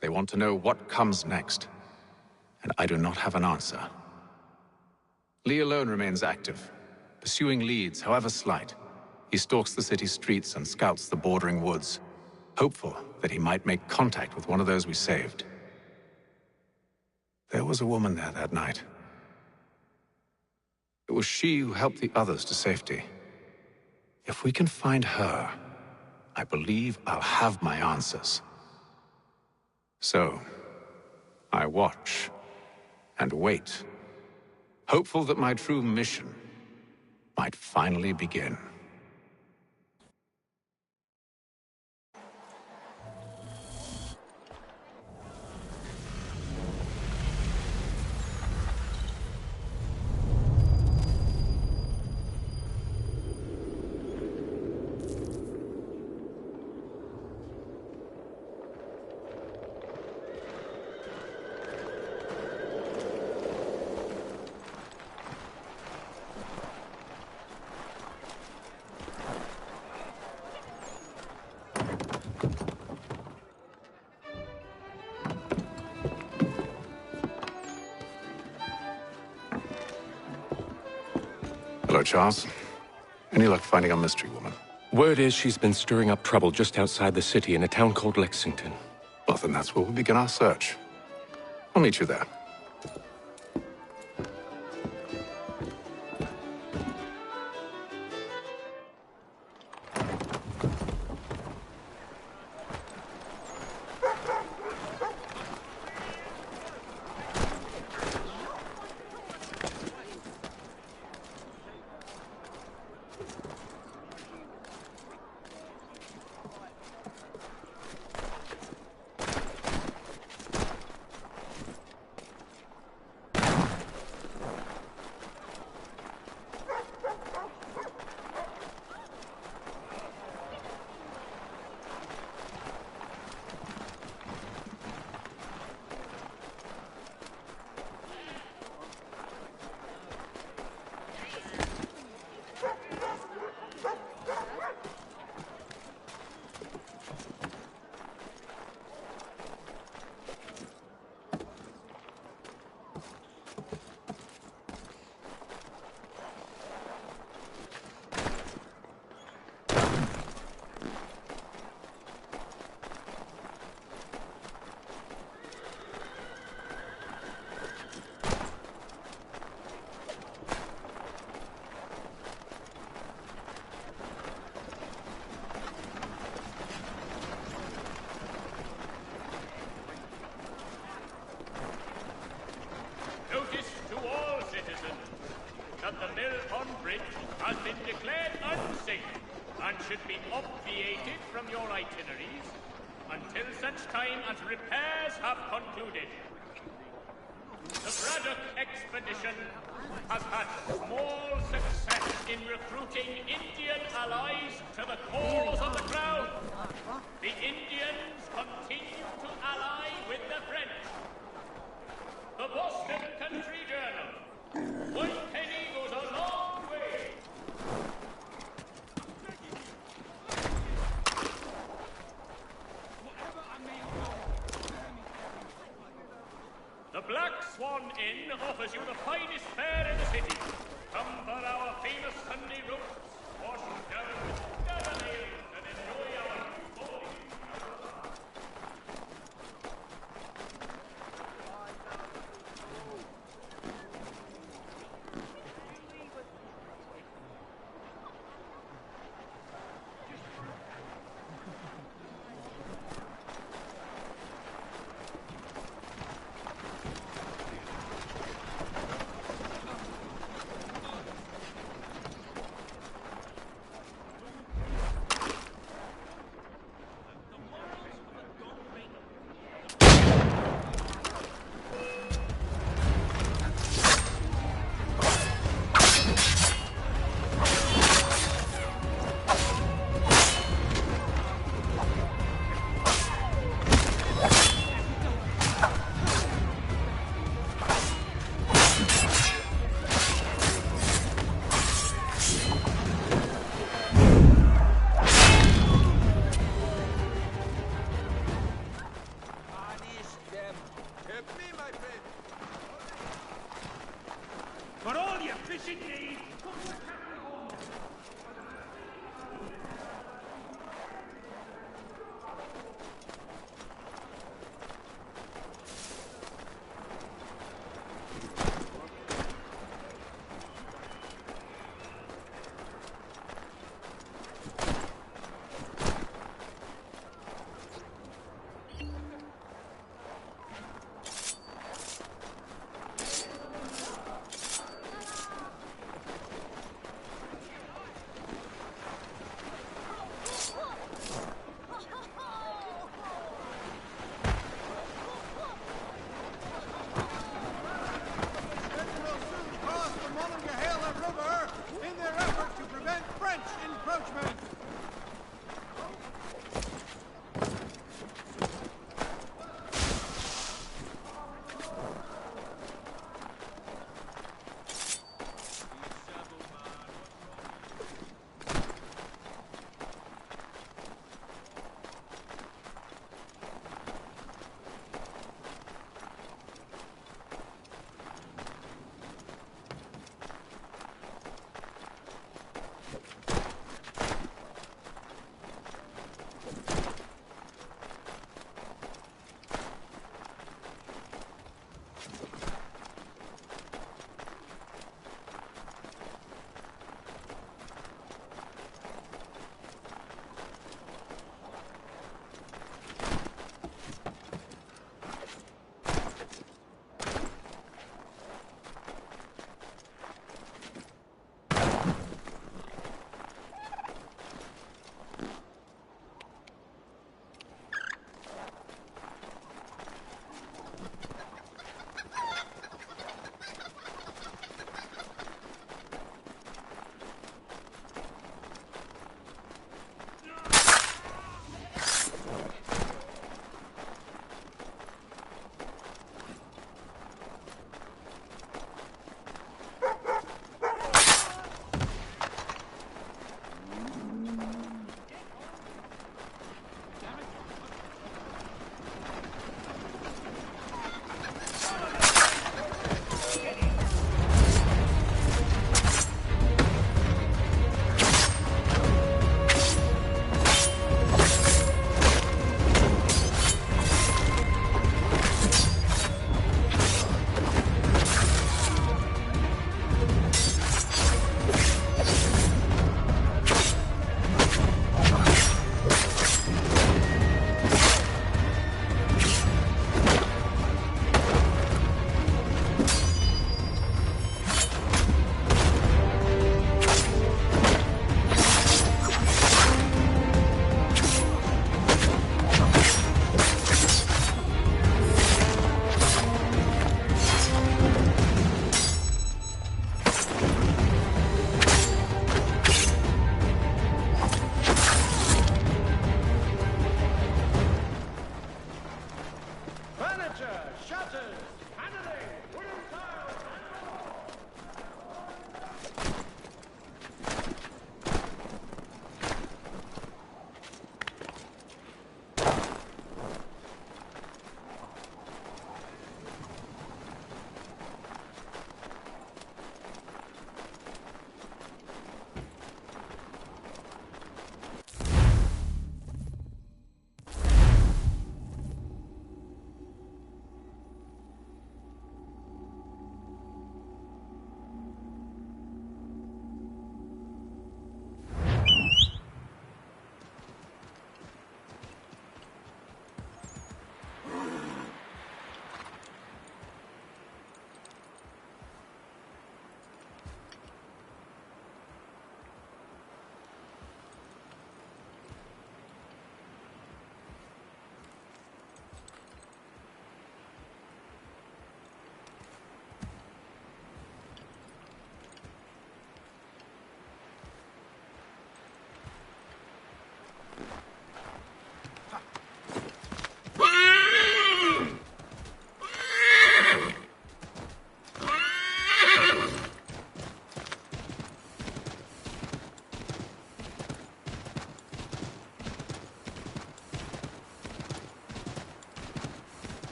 Speaker 1: They want to know what comes next, and I do not have an answer. Lee alone remains active, pursuing leads, however slight. He stalks the city streets and scouts the bordering woods, hopeful that he might make contact with one of those we saved. There was a woman there that night. It was she who helped the others to safety. If we can find her, I believe I'll have my answers. So, I watch and wait, hopeful that my true mission might finally begin. Hello, Charles. Any luck finding a mystery woman?
Speaker 2: Word is she's been stirring up trouble just outside the city in a town called Lexington.
Speaker 1: Well, then that's where we'll begin our search. I'll meet you there.
Speaker 7: should be obviated from your itineraries until such time as repairs have concluded. The Braddock expedition has had small success in recruiting Indian allies to the cause of the Crown. The Indians continue to ally with the French. The Boston Country Journal. One penny goes a long way. The Black Swan Inn offers you the finest fare in the city. Come for our famous Sunday roasts, washed down with double ale, and enjoy our holy.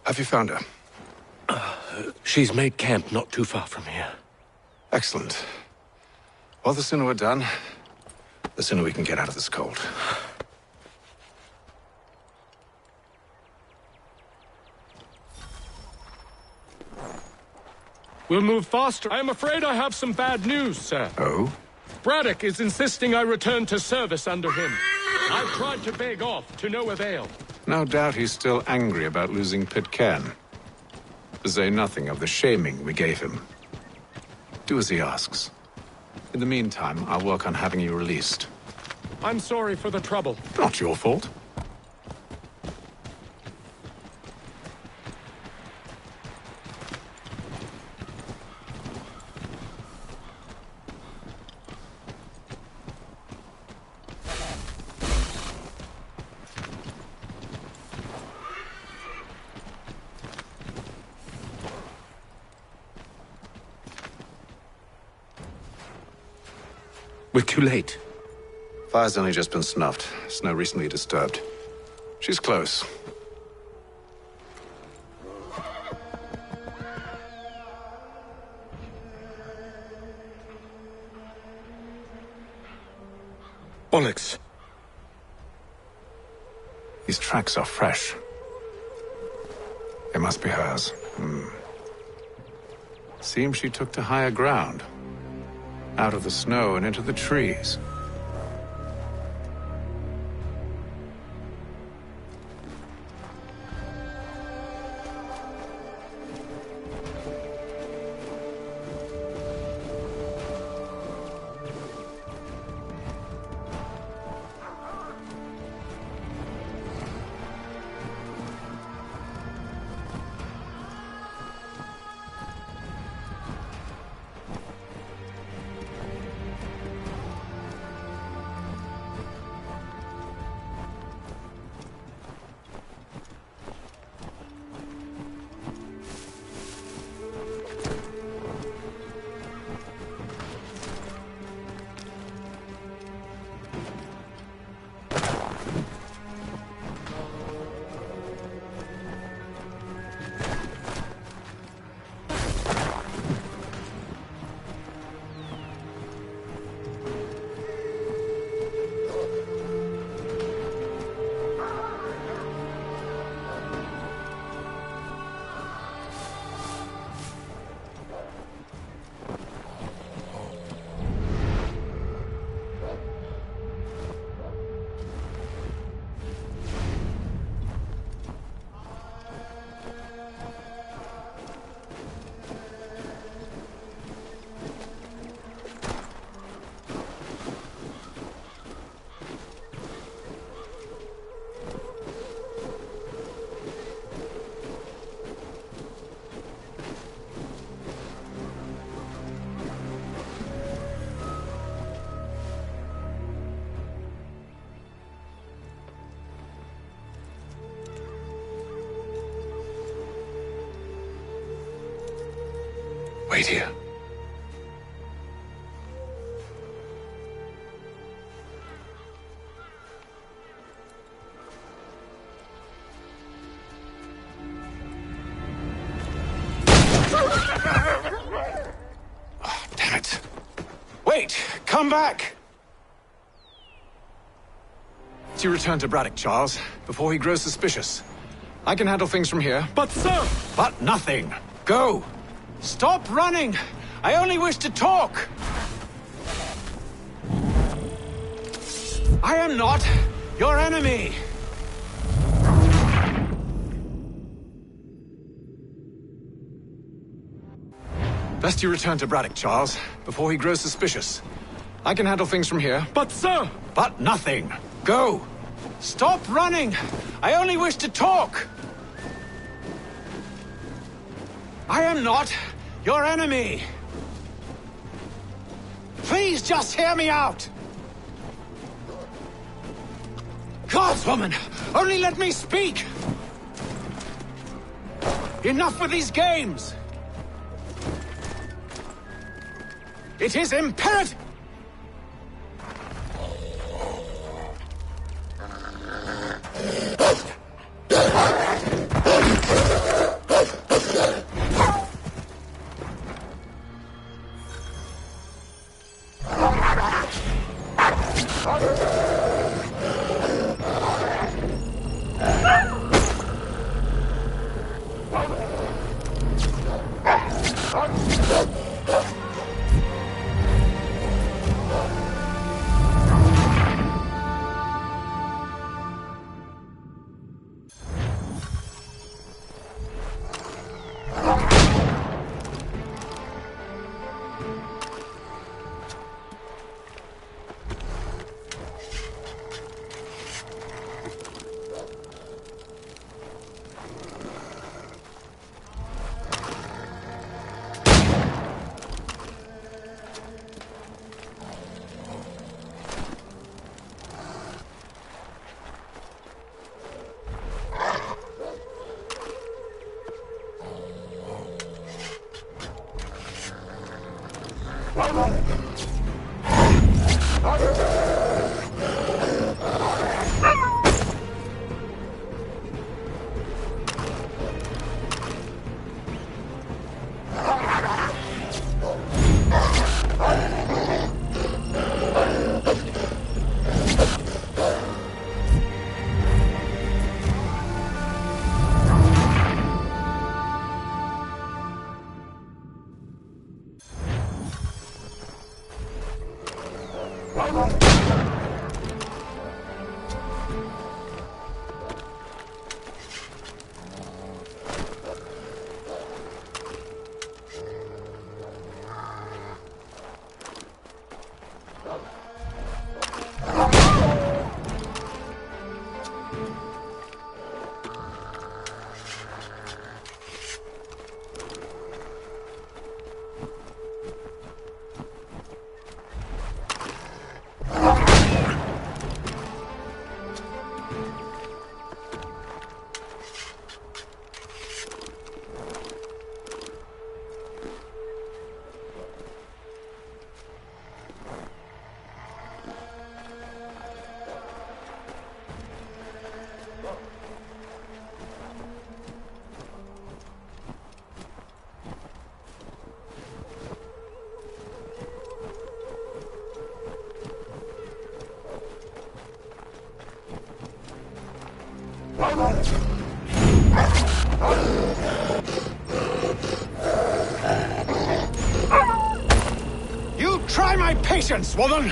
Speaker 1: Have you found her?
Speaker 2: She's made camp not too far from here.
Speaker 1: Excellent. Well, the sooner we're done, the sooner we can get out of this cold.
Speaker 2: We'll move faster. I'm afraid I have some bad news, sir.
Speaker 1: Oh?
Speaker 2: Braddock is insisting I return to service under him. I've tried to beg off, to no avail.
Speaker 1: No doubt he's still angry about losing Pitcairn. To say nothing of the shaming we gave him. Do as he asks. In the meantime, I'll work on having you released.
Speaker 2: I'm sorry for the trouble.
Speaker 1: Not your fault.
Speaker 2: We're too late.
Speaker 1: Fire's only just been snuffed. Snow recently disturbed. She's close.
Speaker 2: Bollocks.
Speaker 1: These tracks are fresh. They must be hers. Seems she took to higher ground. Out of the snow and into the trees. Wait here. Oh, damn it. Wait! Come back! You return to Braddock, Charles, before he grows suspicious. I can handle things from here.
Speaker 2: But, sir!
Speaker 1: But nothing! Go! Stop running! I only wish to talk! I am not your enemy! Best you return to Braddock, Charles, before he grows suspicious. I can handle things from here.
Speaker 2: But, sir!
Speaker 1: But nothing! Go! Stop running! I only wish to talk! I am not your enemy! Please just hear me out! Guardswoman! Only let me speak! Enough with these games! It is imperative!
Speaker 13: You try my patience, woman!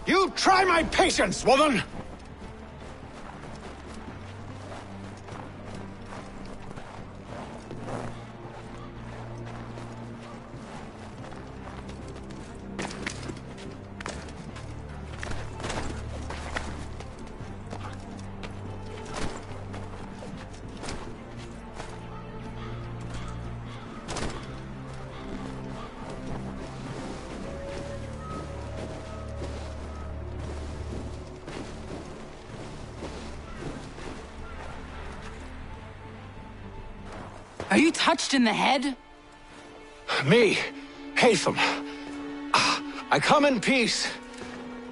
Speaker 13: You try my patience, woman!
Speaker 19: Are you touched in the head?
Speaker 13: Me, Haytham. I come in peace.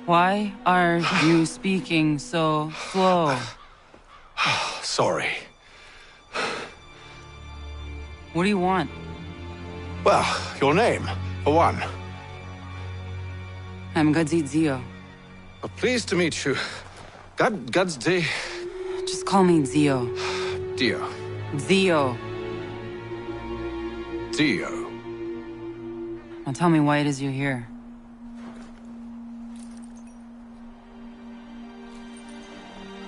Speaker 19: Why are you speaking so slow?
Speaker 13: Sorry.
Speaker 19: What do you want?
Speaker 13: Well, your name, for one.
Speaker 19: I'm Gadzit Zio.
Speaker 13: Pleased to meet you. Gadzit.
Speaker 19: Just call me Zio.
Speaker 13: Dio.
Speaker 19: Zio.
Speaker 13: Dio.
Speaker 19: Now tell me why it is you're here.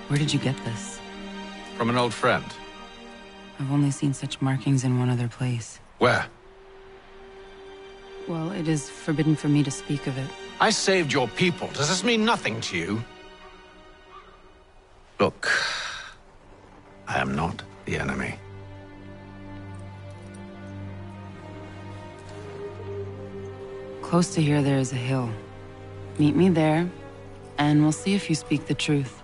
Speaker 19: Where did you get this?
Speaker 1: From an old friend.
Speaker 19: I've only seen such markings in one other place.
Speaker 1: Where?
Speaker 19: Well, it is forbidden for me to speak of it.
Speaker 1: I saved your people. Does this mean nothing to you? Look, I am not the enemy.
Speaker 19: Close to here, there is a hill. Meet me there, and we'll see if you speak the truth.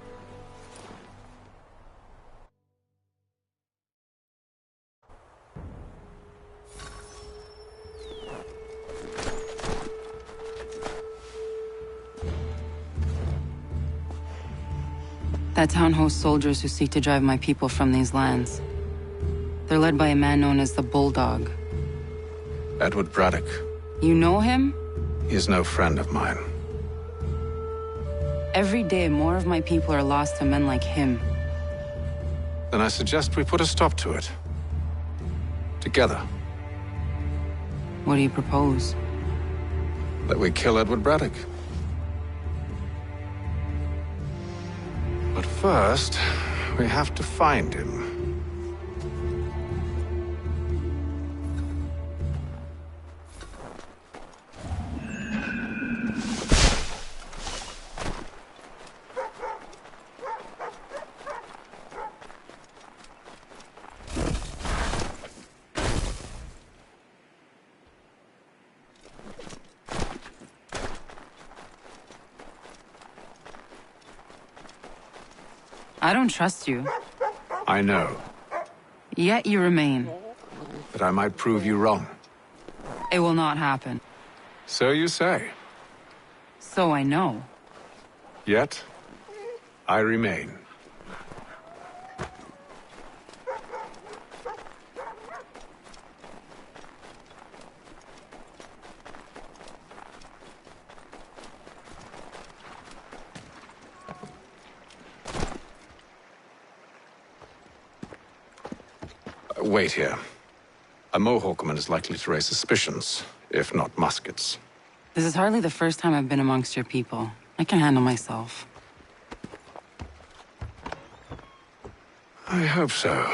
Speaker 19: That town hosts soldiers who seek to drive my people from these lands. They're led by a man known as the Bulldog.
Speaker 1: Edward Braddock.
Speaker 19: You know him?
Speaker 1: He is no friend of mine.
Speaker 19: Every day, more of my people are lost to men like him.
Speaker 1: Then I suggest we put a stop to it. Together.
Speaker 19: What do you propose?
Speaker 1: That we kill Edward Braddock. But first, we have to find him.
Speaker 19: I don't trust you.
Speaker 1: I know.
Speaker 19: Yet you remain.
Speaker 1: That I might prove you wrong.
Speaker 19: It will not happen.
Speaker 1: So you say.
Speaker 19: So I know.
Speaker 1: Yet, I remain. Wait here. A Mohawkman is likely to raise suspicions. if not muskets.
Speaker 19: This is hardly the first time I've been amongst your people. I can handle myself.
Speaker 1: I hope so.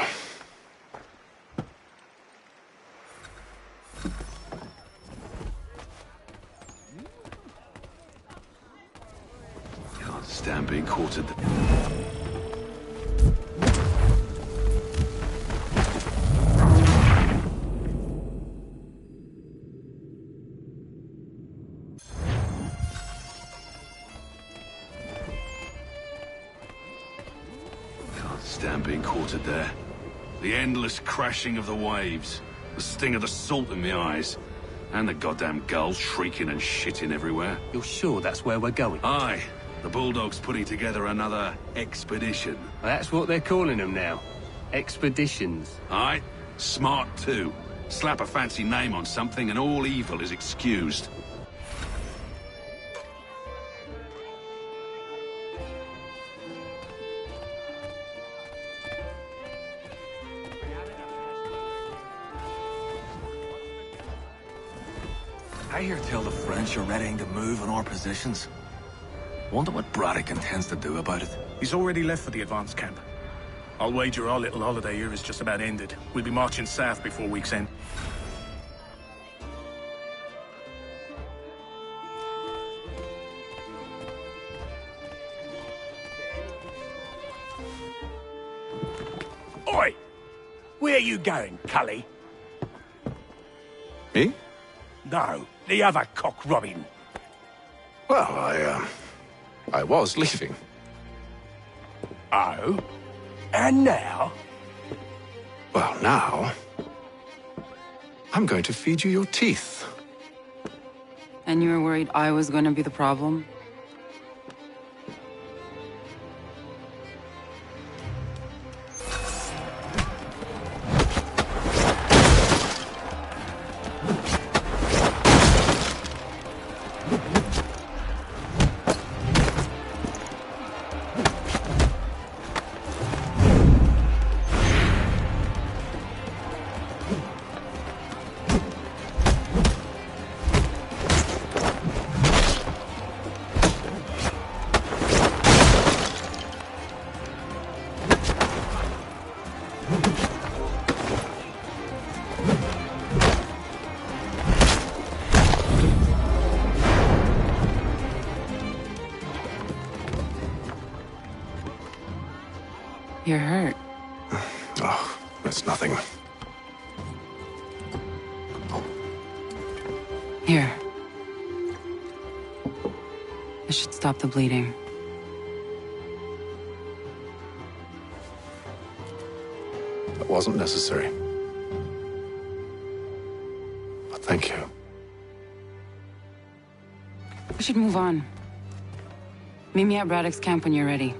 Speaker 5: Can't stand being quartered. Stand being quartered there. The endless crashing of the waves, the sting of the salt in my eyes, and the goddamn gulls shrieking and shitting everywhere.
Speaker 18: You're sure that's where we're going?
Speaker 5: Aye. The Bulldog's putting together another expedition.
Speaker 18: That's what they're calling them now. Expeditions.
Speaker 5: Aye. Smart too. Slap a fancy name on something and all evil is excused.
Speaker 3: I hear tell the French are readying to move on our positions. Wonder what Braddock intends to do about it.
Speaker 22: He's already left for the advance camp. I'll wager our little holiday here is just about ended. We'll be marching south before week's end.
Speaker 3: Oi! Where you going, Cully?
Speaker 1: Me?
Speaker 3: No, the other cock Robin.
Speaker 1: Well, I was leaving.
Speaker 3: Oh? And now?
Speaker 1: Well, now... I'm going to feed you your teeth.
Speaker 19: And you were worried I was going to be the problem? You're hurt.
Speaker 1: Oh, it's nothing.
Speaker 19: Here. This should stop the bleeding.
Speaker 1: That wasn't necessary. But thank you.
Speaker 19: We should move on. Meet me at Braddock's camp when you're ready.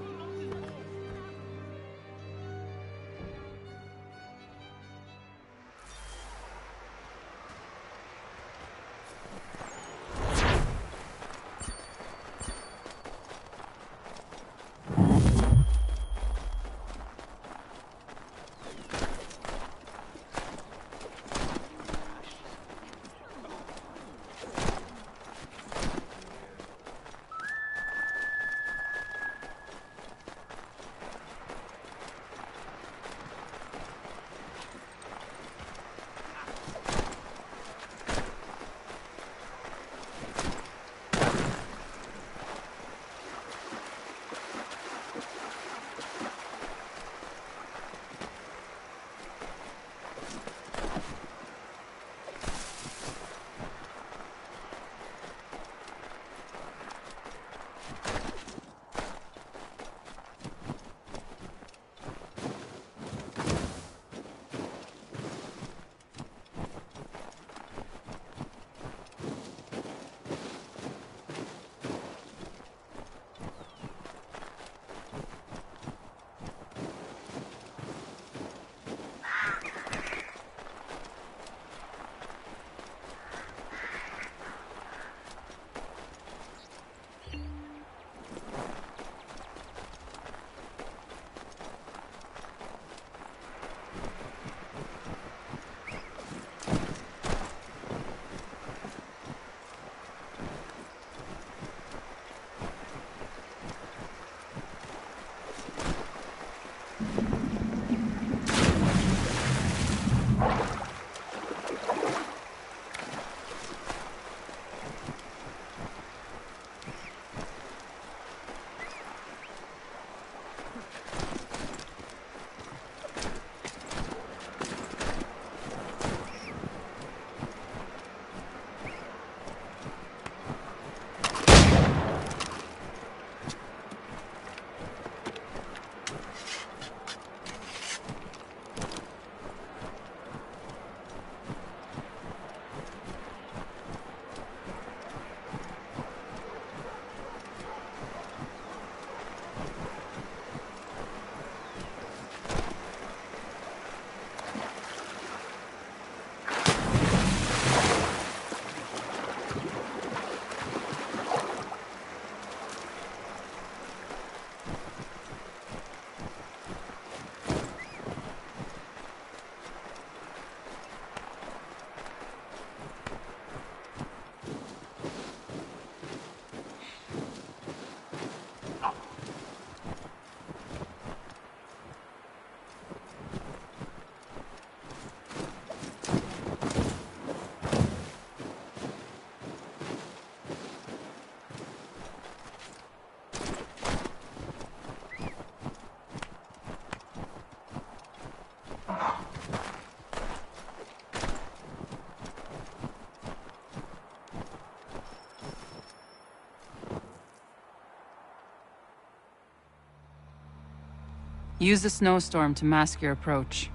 Speaker 19: Use the snowstorm to mask your approach.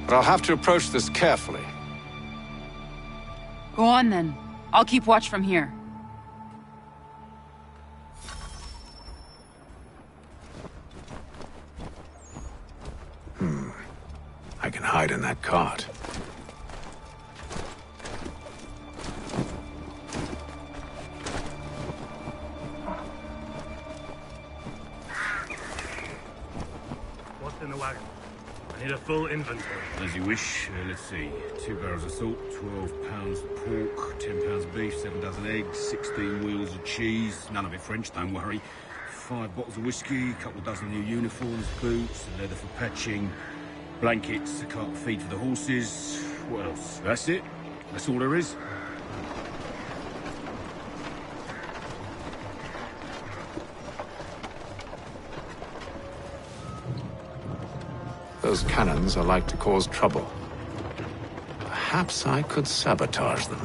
Speaker 1: But I'll have to approach this carefully.
Speaker 19: Go on then. I'll keep watch from here.
Speaker 1: I can hide in that cart.
Speaker 17: What's in the wagon? I need a full inventory.
Speaker 5: As you wish. Let's see. 2 barrels of salt, 12 pounds of pork, 10 pounds of beef, 7 dozen eggs, 16 wheels of cheese. None of it French, don't worry. 5 bottles of whiskey, a couple dozen new uniforms, boots, leather for patching, blankets, a cart feed for the horses. What else? That's it. That's all there is.
Speaker 1: Those cannons are like to cause trouble. Perhaps I could sabotage them.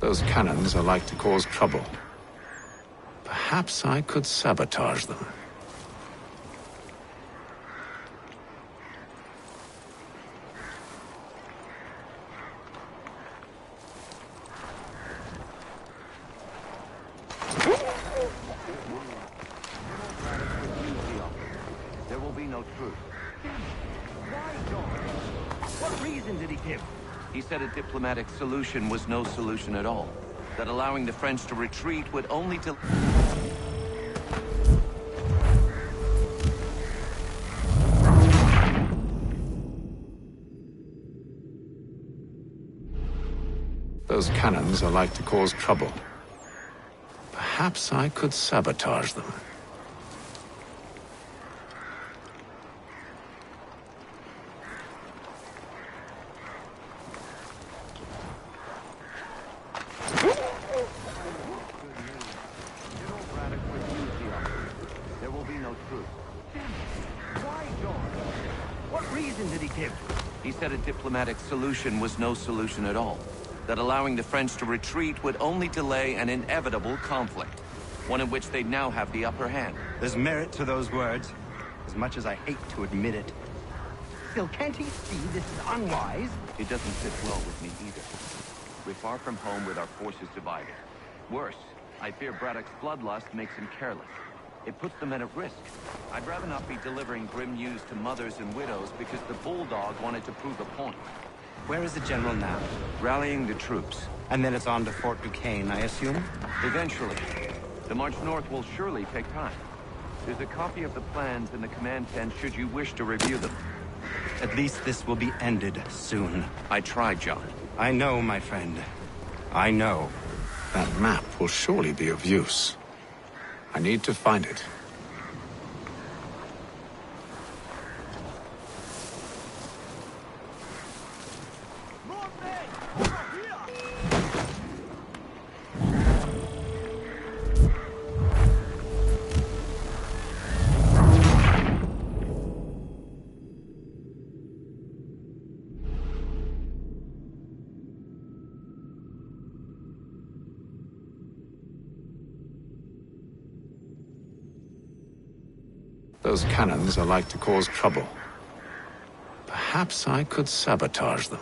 Speaker 1: Those cannons are like to cause trouble. Perhaps I could sabotage them.
Speaker 10: There will be no truce. Why, John? What reason did he give? He said a diplomatic solution was no solution at all. That allowing the French to retreat would only to...
Speaker 1: Those cannons are like to cause trouble. Perhaps I could sabotage them.
Speaker 10: There will be no truce. Why, John? What reason did he give? He said a diplomatic solution was no solution at all. That allowing the French to retreat would only delay an inevitable conflict. One in which they'd now have the upper hand.
Speaker 21: There's merit to those words, as much as I hate to admit it.
Speaker 10: Still, can't he see this is unwise? It doesn't sit well with me either. We're far from home with our forces divided. Worse, I fear Braddock's bloodlust makes him careless. It puts the men at risk. I'd rather not be delivering grim news to mothers and widows because the Bulldog wanted to prove a point.
Speaker 21: Where is the general now?
Speaker 10: Rallying the troops.
Speaker 21: And then it's on to Fort Duquesne, I assume?
Speaker 10: Eventually. The march north will surely take time. There's a copy of the plans in the command tent should you wish to review them.
Speaker 21: At least this will be ended soon.
Speaker 10: I tried, John.
Speaker 21: I know, my friend. I know.
Speaker 1: That map will surely be of use. I need to find it. Those cannons are like to cause trouble. Perhaps I could sabotage them.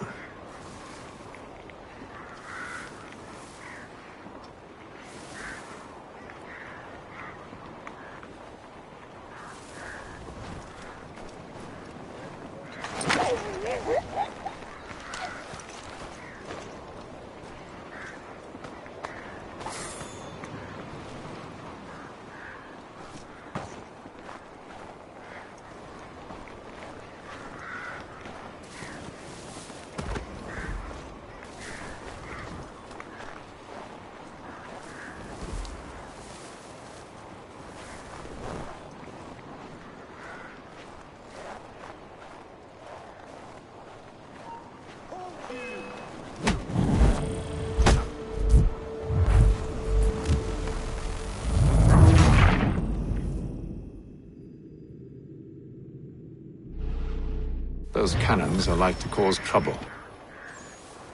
Speaker 1: Those cannons are like to cause trouble.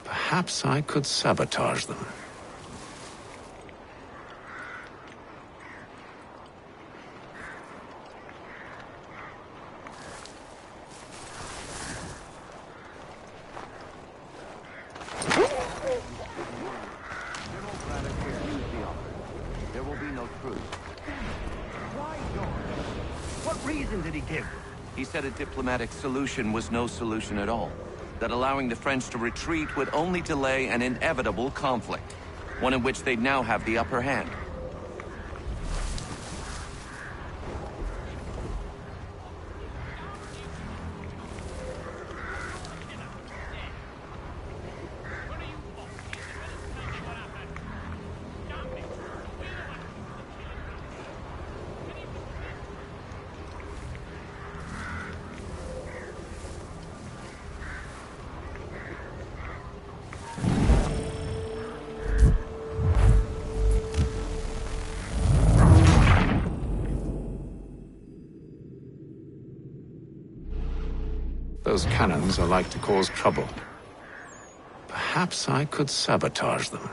Speaker 1: Perhaps I could sabotage them.
Speaker 10: There will be no truce.
Speaker 21: Why, George? What reason did he give?
Speaker 10: He said a diplomatic solution was no solution at all. That allowing the French to retreat would only delay an inevitable conflict. One in which they'd now have the upper hand.
Speaker 1: Those cannons are like to cause trouble. Perhaps I could sabotage them.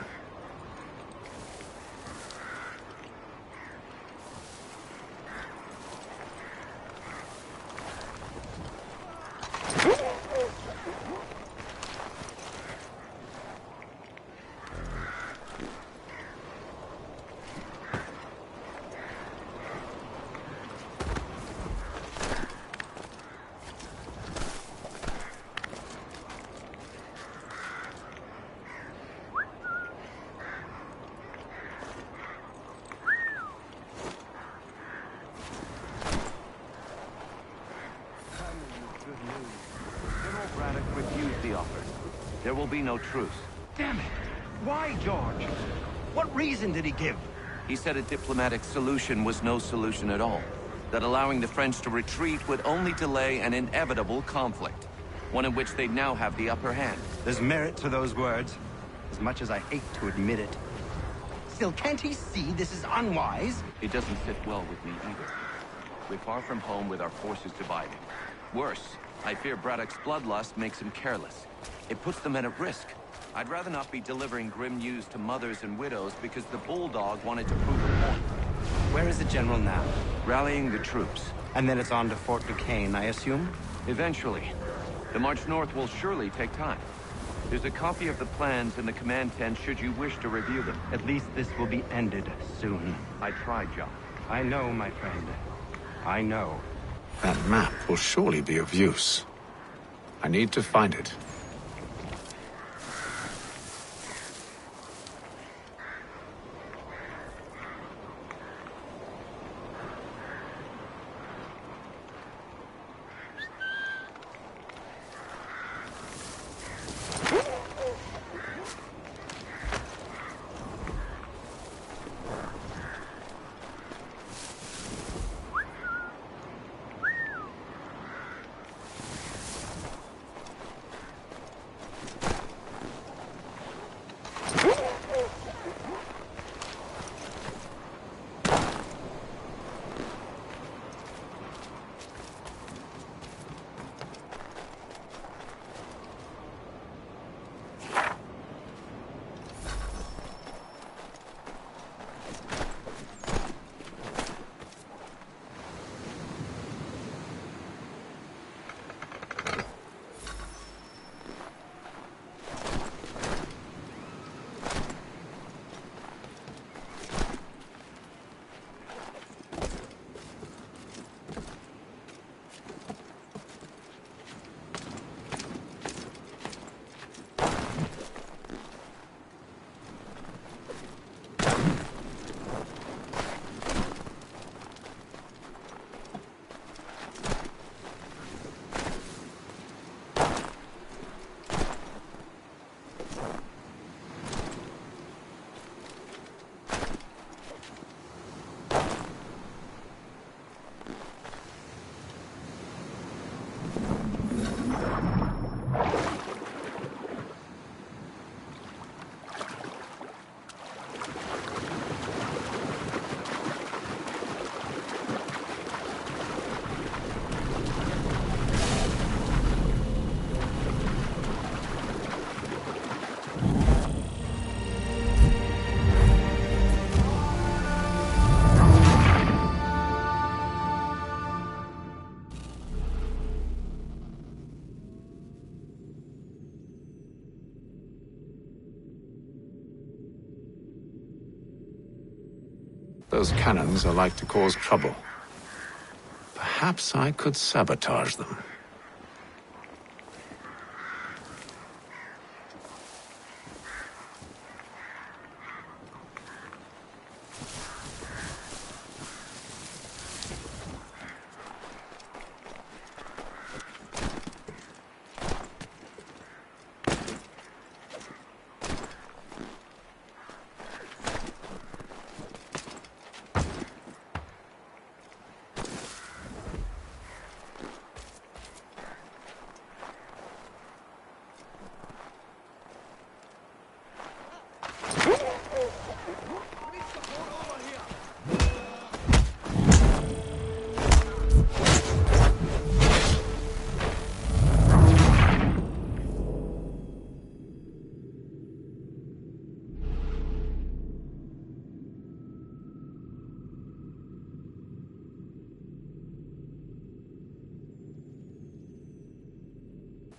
Speaker 10: General Braddock refused the offer. There will be no truce.
Speaker 21: Damn it! Why, George? What reason did he give?
Speaker 10: He said a diplomatic solution was no solution at all. That allowing the French to retreat would only delay an inevitable conflict. One in which they'd now have the upper hand.
Speaker 21: There's merit to those words, as much as I hate to admit it.
Speaker 14: Still, can't he see this is unwise?
Speaker 10: It doesn't sit well with me either. We're far from home with our forces divided. Worse, I fear Braddock's bloodlust makes him careless. It puts the men at risk. I'd rather not be delivering grim news to mothers and widows because the Bulldog wanted to prove a point.
Speaker 21: Where is the General now?
Speaker 10: Rallying the troops.
Speaker 21: And then it's on to Fort Duquesne, I assume?
Speaker 10: Eventually. The march north will surely take time. There's a copy of the plans in the command tent should you wish to review them.
Speaker 21: At least this will be ended soon.
Speaker 10: I tried, John.
Speaker 21: I know, my friend. I know.
Speaker 1: That map will surely be of use. I need to find it. Those cannons are like to cause trouble. Perhaps I could sabotage them.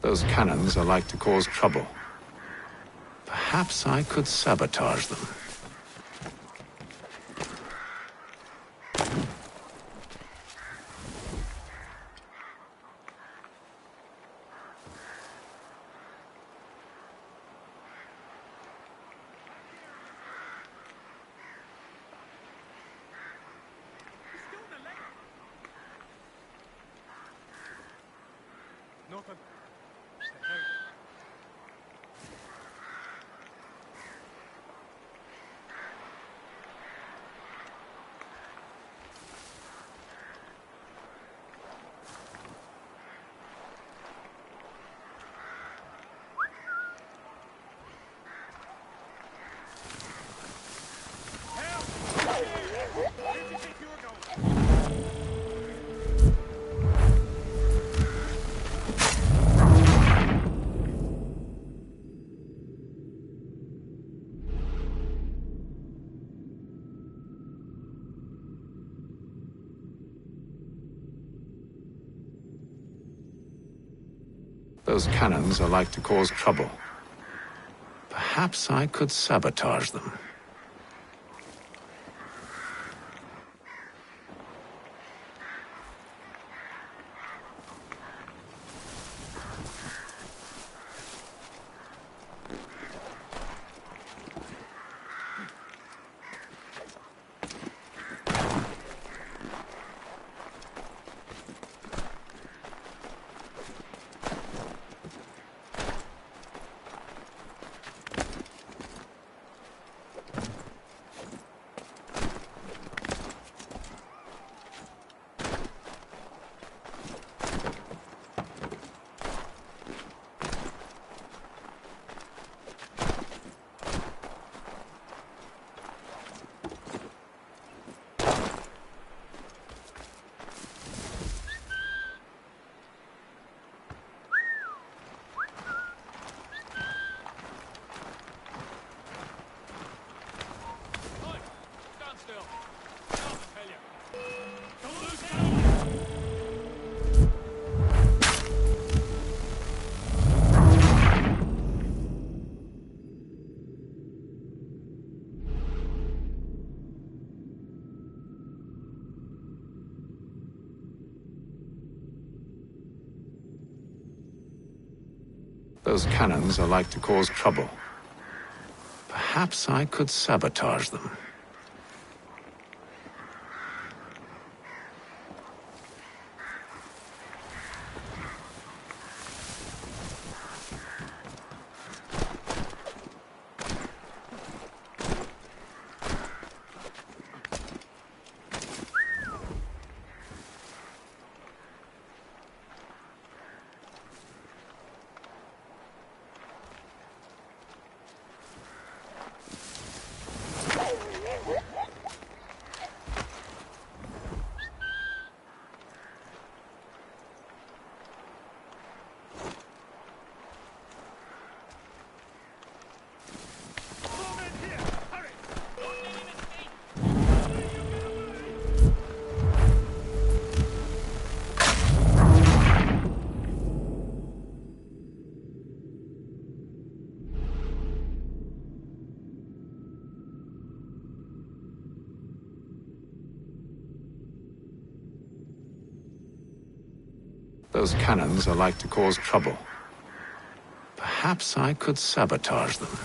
Speaker 1: Those cannons are like to cause trouble. Perhaps I could sabotage them.
Speaker 12: Nothing.
Speaker 1: Those cannons are like to cause trouble. Perhaps I could sabotage them. Those cannons are like to cause trouble. Perhaps I could sabotage them. Those cannons are like to cause trouble. Perhaps I could sabotage them.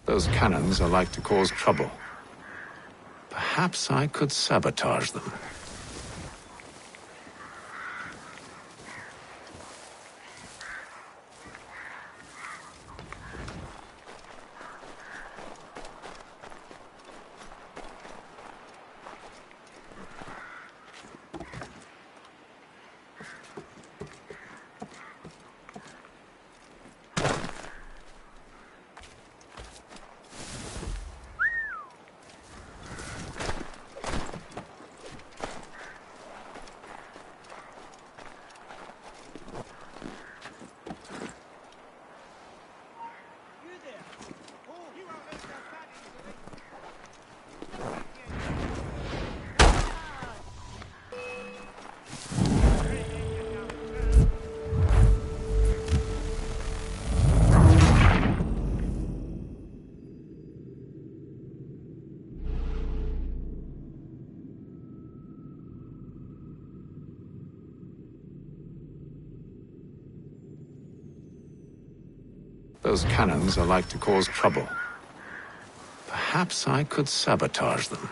Speaker 1: Those cannons are like to cause trouble. Perhaps I could sabotage them. Those cannons are like to cause trouble. Perhaps I could sabotage them.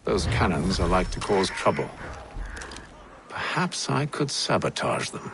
Speaker 1: Those cannons are like to cause trouble. Perhaps I could sabotage them.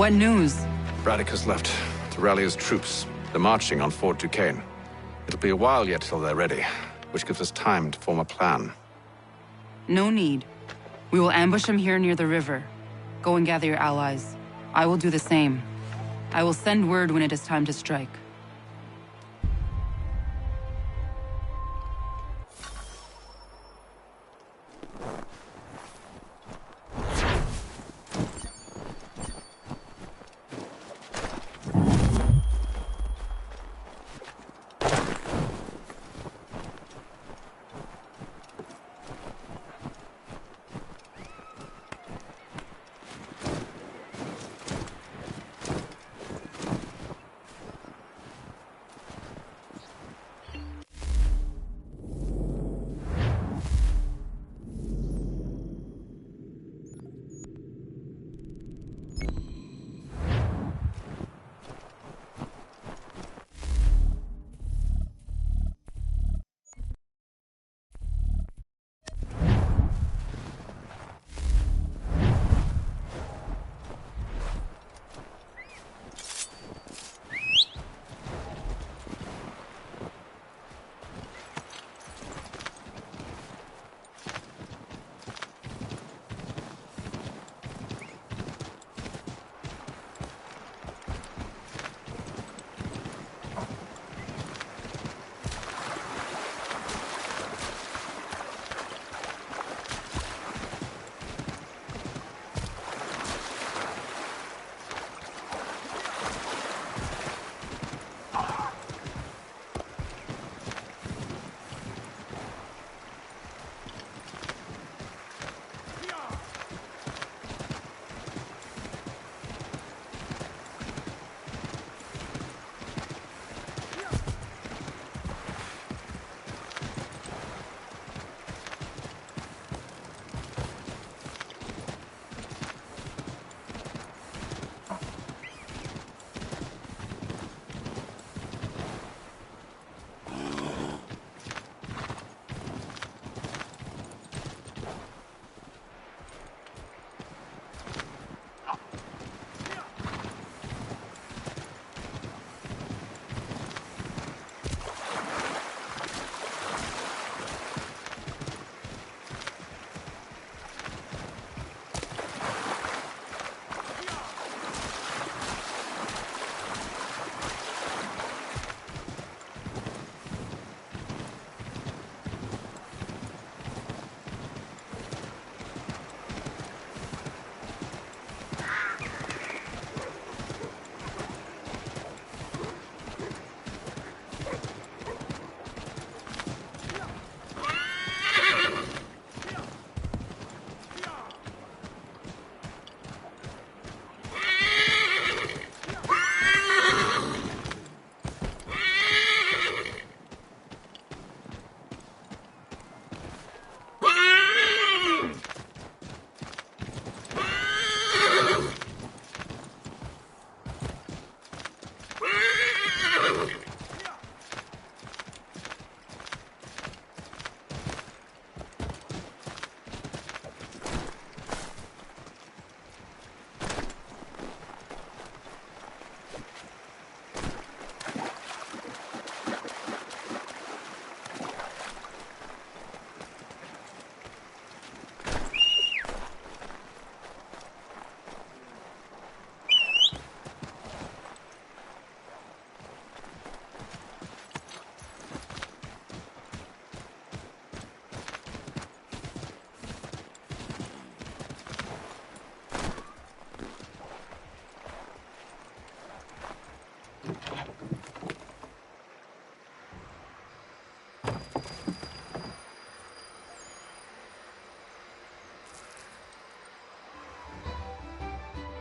Speaker 19: What news?
Speaker 1: Braddock has left to rally his troops. They're marching on Fort Duquesne. It'll be a while yet till they're ready, which gives us time to form a plan.
Speaker 19: No need. We will ambush him here near the river. Go and gather your allies. I will do the same. I will send word when it is time to strike.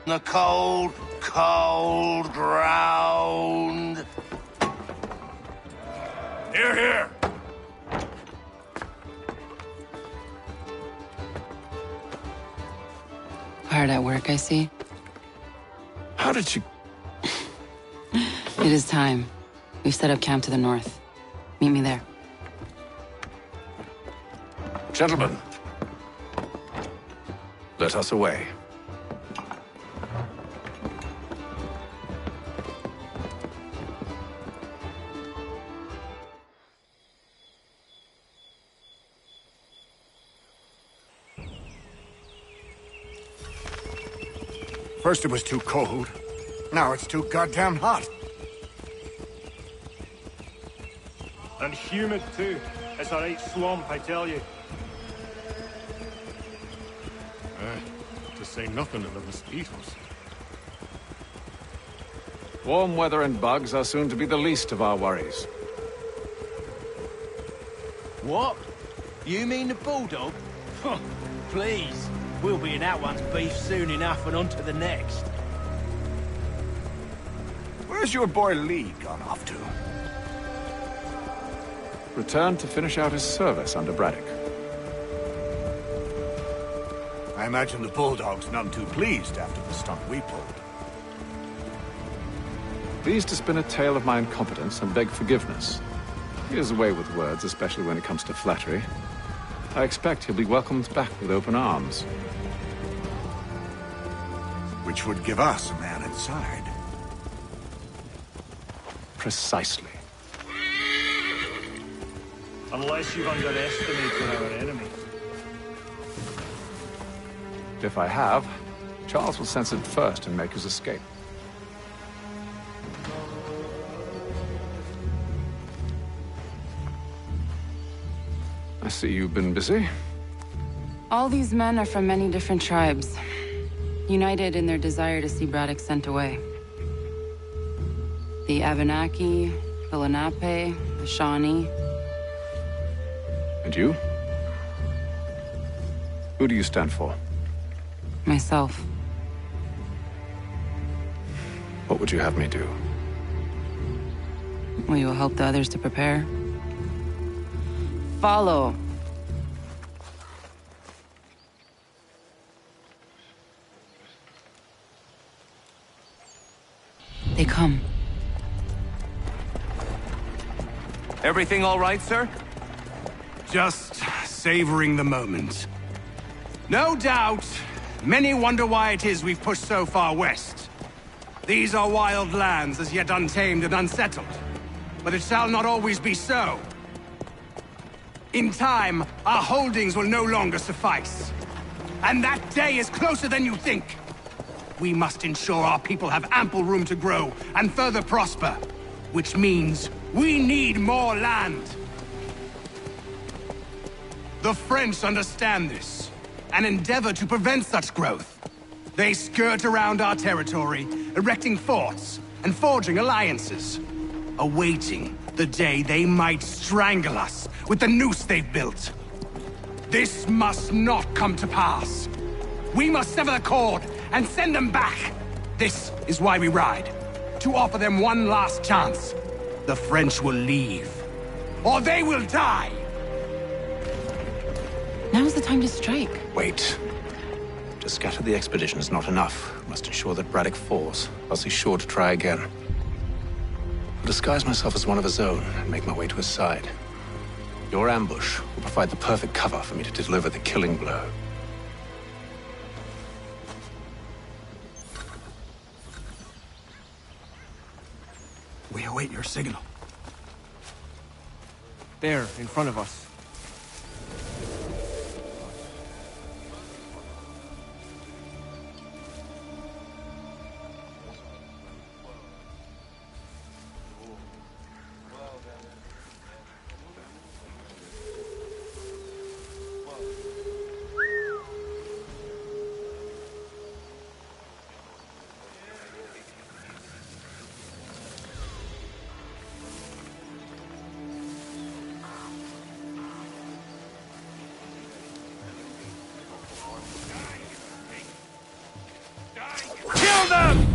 Speaker 3: The cold, cold ground.
Speaker 22: Here, here.
Speaker 19: Hard at work, I see.
Speaker 1: How did you...
Speaker 19: It is time. We've set up camp to the north. Meet me there.
Speaker 1: Gentlemen, let us away.
Speaker 15: First it was too cold. Now it's too goddamn hot.
Speaker 17: And humid too. It's a right swamp, I tell you.
Speaker 4: To say nothing of the mosquitoes.
Speaker 1: Warm weather and bugs are soon to be the least of our worries.
Speaker 3: What? You mean the bulldog? Please. We'll be in that one's beef soon enough and on to the next.
Speaker 15: Where's your boy Lee gone off to?
Speaker 1: Returned to finish out his service under Braddock.
Speaker 15: I imagine the Bulldog's none too pleased after the stunt we pulled.
Speaker 1: Pleased to spin a tale of my incompetence and beg forgiveness. He has a way with words, especially when it comes to flattery. I expect he'll be welcomed back with open arms.
Speaker 15: Which would give us a man inside.
Speaker 1: Precisely.
Speaker 17: Unless you've underestimated our enemy.
Speaker 1: If I have, Charles will sense it first and make his escape. I see you've been busy.
Speaker 19: All these men are from many different tribes, united in their desire to see Braddock sent away. The Abenaki, the Lenape, the Shawnee.
Speaker 1: And you? Who do you stand for?
Speaker 19: Myself.
Speaker 1: What would you have me do?
Speaker 19: Will you help the others to prepare? Follow. They come.
Speaker 10: Everything all right, sir?
Speaker 14: Just savoring the moment. No doubt, many wonder why it is we've pushed so far west. These are wild lands, as yet untamed and unsettled. But it shall not always be so. In time, our holdings will no longer suffice. And that day is closer than you think. We must ensure our people have ample room to grow and further prosper. Which means we need more land. The French understand this, and endeavor to prevent such growth. They skirt around our territory, erecting forts and forging alliances, awaiting the day they might strangle us with the noose they've built. This must not come to pass. We must sever the cord and send them back. This is why we ride, to offer them one last chance. The French will leave, or they will die.
Speaker 19: Now's the time to strike.
Speaker 11: Wait. To scatter the expedition is not enough. We must ensure that Braddock falls, else he's sure to try again. I'll disguise myself as one of his own and make my way to his side. Your ambush will provide the perfect cover for me to deliver the killing blow.
Speaker 14: We await your signal.
Speaker 16: There, in front of us.
Speaker 14: Kill them!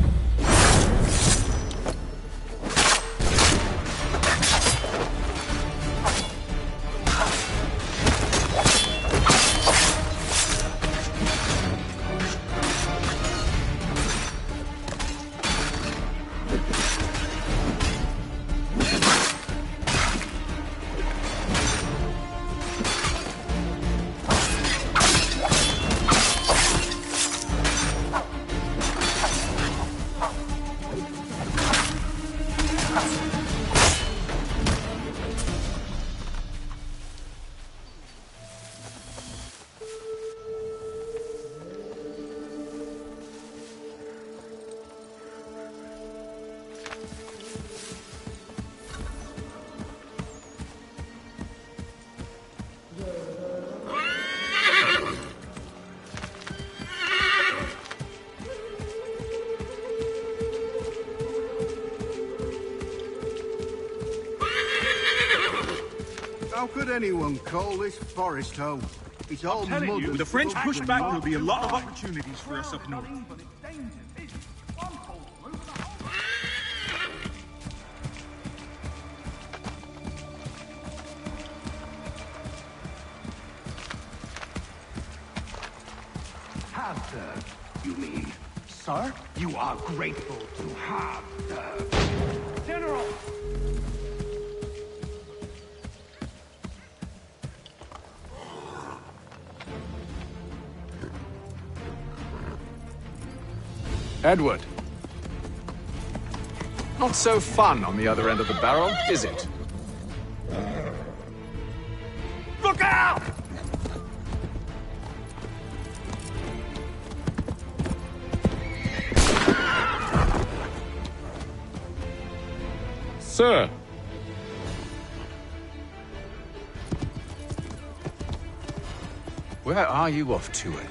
Speaker 9: How could anyone call this forest home? It's all
Speaker 16: Telling
Speaker 9: mud
Speaker 16: you,
Speaker 9: and
Speaker 16: with the French
Speaker 9: scrub
Speaker 16: push
Speaker 9: and
Speaker 16: back,
Speaker 9: mud.
Speaker 16: there'll be a lot of opportunities for us up north.
Speaker 8: Have served, you mean? Sir, you are grateful to have served. General!
Speaker 1: Edward. Not so fun on the other end of the barrel, is it?
Speaker 8: Look out!
Speaker 2: Sir!
Speaker 1: Where are you off to, Edward?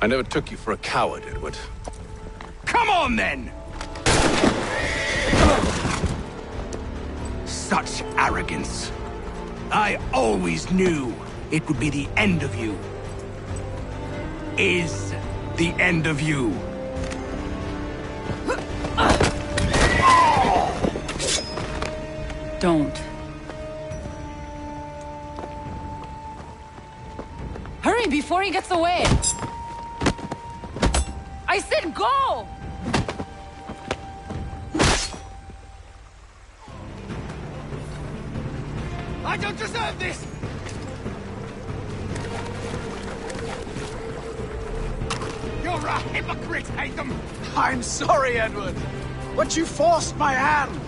Speaker 1: I never took you for a coward, Edward.
Speaker 8: Come on, then! Such arrogance. I always knew it would be the end of you. Is the end of you.
Speaker 19: Don't. Hurry before he gets away! I said go!
Speaker 8: I don't deserve this! You're a hypocrite, Haytham!
Speaker 14: I'm sorry, Edward, but you forced my hand.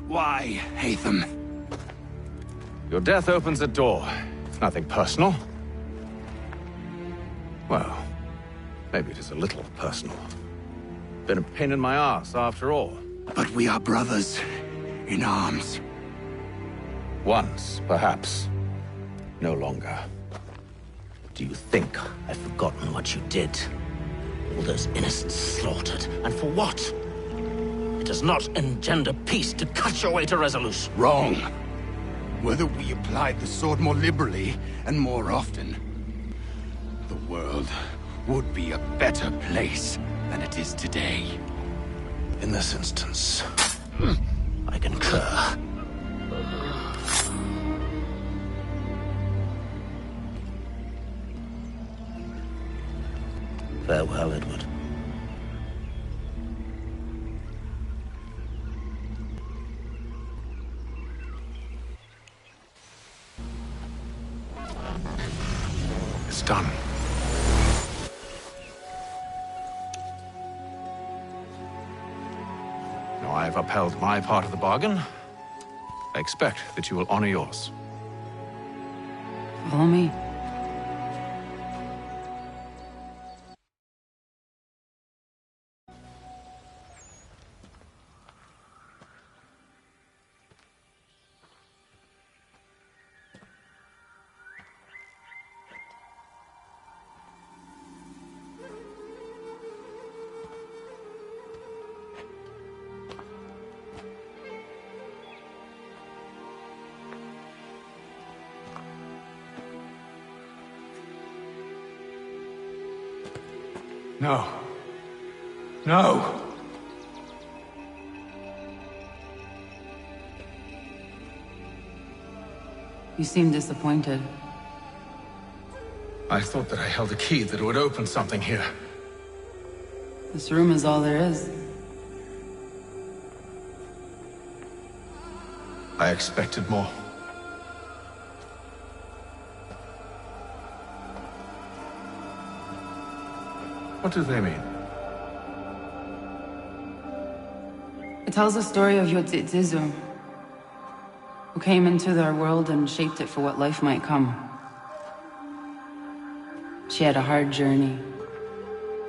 Speaker 8: Why, Haytham?
Speaker 1: Your death opens a door. It's nothing personal. Well, maybe it is a little personal. Been a pain in my ass, after all.
Speaker 8: But we are brothers in arms.
Speaker 1: Once, perhaps. No longer.
Speaker 3: Do you think I've forgotten what you did? All those innocents slaughtered, and for what? It does not engender peace to cut your way to resolution.
Speaker 8: Wrong. Whether we applied the sword more liberally and more often, the world would be a better place than it is today.
Speaker 1: In this instance,
Speaker 3: I concur. Farewell, Edward.
Speaker 1: I've upheld my part of the bargain. I expect that you will honor yours.
Speaker 19: Follow me.
Speaker 11: No. No!
Speaker 19: You seem disappointed.
Speaker 11: I thought that I held a key that would open something here.
Speaker 19: This room is all there is.
Speaker 11: I expected more. What do they mean?
Speaker 19: It tells the story of Yotzitzizu, who came into our world and shaped it for what life might come. She had a hard journey,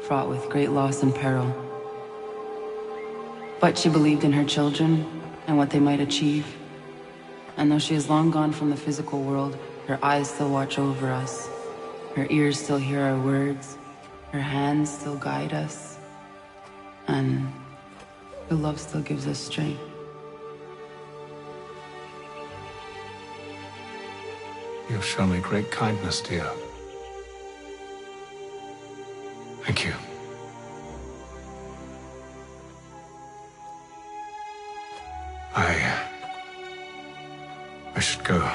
Speaker 19: fraught with great loss and peril. But she believed in her children and what they might achieve. And though she is long gone from the physical world, her eyes still watch over us. Her ears still hear our words. Her hands still guide us. And her love still gives us strength.
Speaker 11: You've shown me great kindness, dear. Thank you. I should go.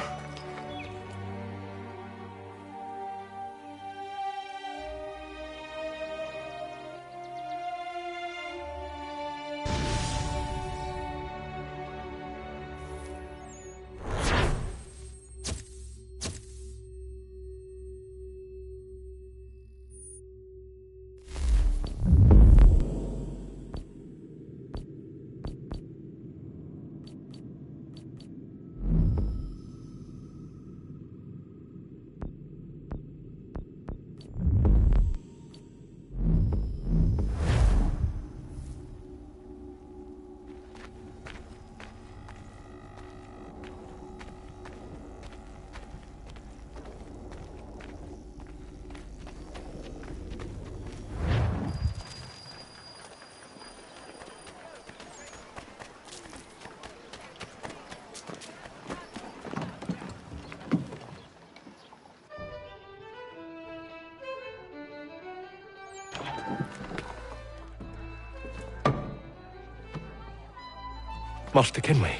Speaker 2: Master Kenway,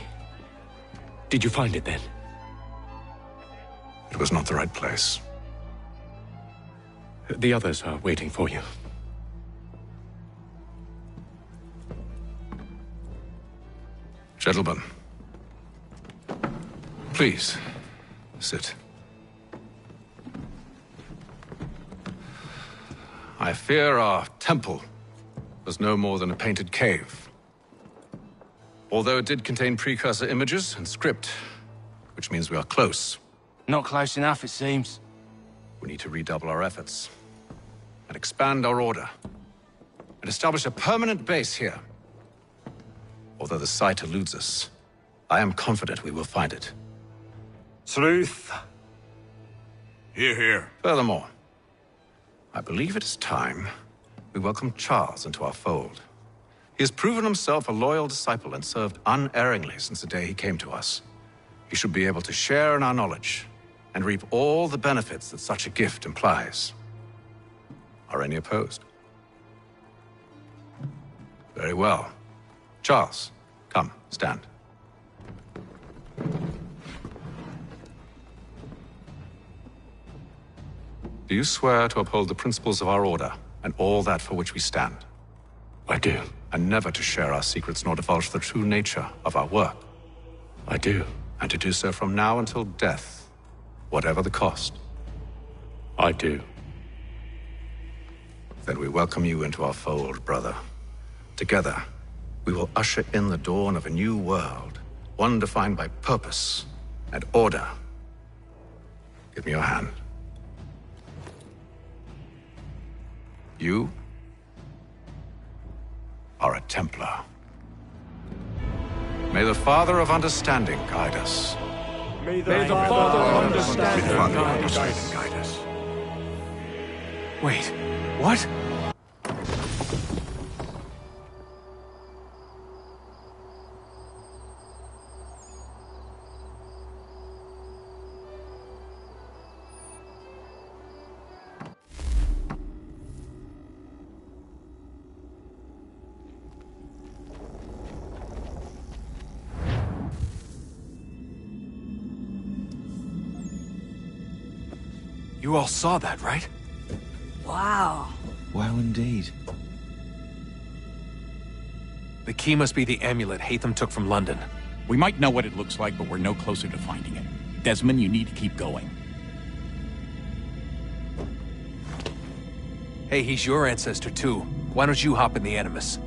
Speaker 2: did you find it then?
Speaker 1: It was not the right place.
Speaker 2: The others are waiting for you.
Speaker 1: Gentlemen, please, sit. I fear our temple was no more than a painted cave. Although it did contain precursor images and script, which means we are close.
Speaker 3: Not close enough, it seems.
Speaker 1: We need to redouble our efforts and expand our order and establish a permanent base here. Although the site eludes us, I am confident we will find it.
Speaker 17: Truth.
Speaker 1: Hear, hear. Furthermore, I believe it is time we welcome Charles into our fold. He has proven himself a loyal disciple and served unerringly since the day he came to us. He should be able to share in our knowledge and reap all the benefits that such a gift implies. Are any opposed? Very well. Charles, come, stand. Do you swear to uphold the principles of our order and all that for which we stand?
Speaker 2: I do.
Speaker 1: And never to share our secrets nor divulge the true nature of our work?
Speaker 2: I do.
Speaker 1: And to do so from now until death, whatever the cost?
Speaker 2: I do.
Speaker 1: Then we welcome you into our fold, brother. Together, We will usher in the dawn of a new world, one defined by purpose and order. Give me your hand. You are a Templar. May the Father of Understanding guide us.
Speaker 17: May the Father of Understanding
Speaker 1: guide us.
Speaker 11: Wait, what?
Speaker 6: You all saw that, right?
Speaker 20: Wow.
Speaker 6: Well, indeed. The key must be the amulet Haytham took from London.
Speaker 23: We might know what it looks like, but we're no closer to finding it. Desmond, you need to keep going.
Speaker 6: Hey, he's your ancestor too. Why don't you hop in the Animus?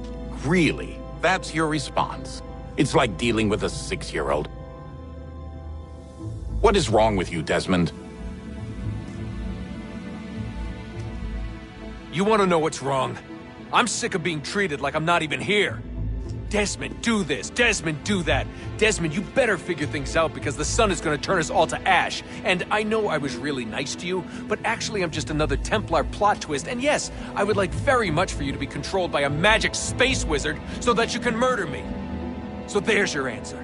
Speaker 24: Really? That's your response? It's like dealing with a 6-year-old. What is wrong with you, Desmond?
Speaker 6: You want to know what's wrong? I'm sick of being treated like I'm not even here. Desmond, do this. Desmond, do that. Desmond, you better figure things out because the sun is going to turn us all to ash. And I know I was really nice to you, but actually I'm just another Templar plot twist. And yes, I would like very much for you to be controlled by a magic space wizard so that you can murder me. So there's your answer.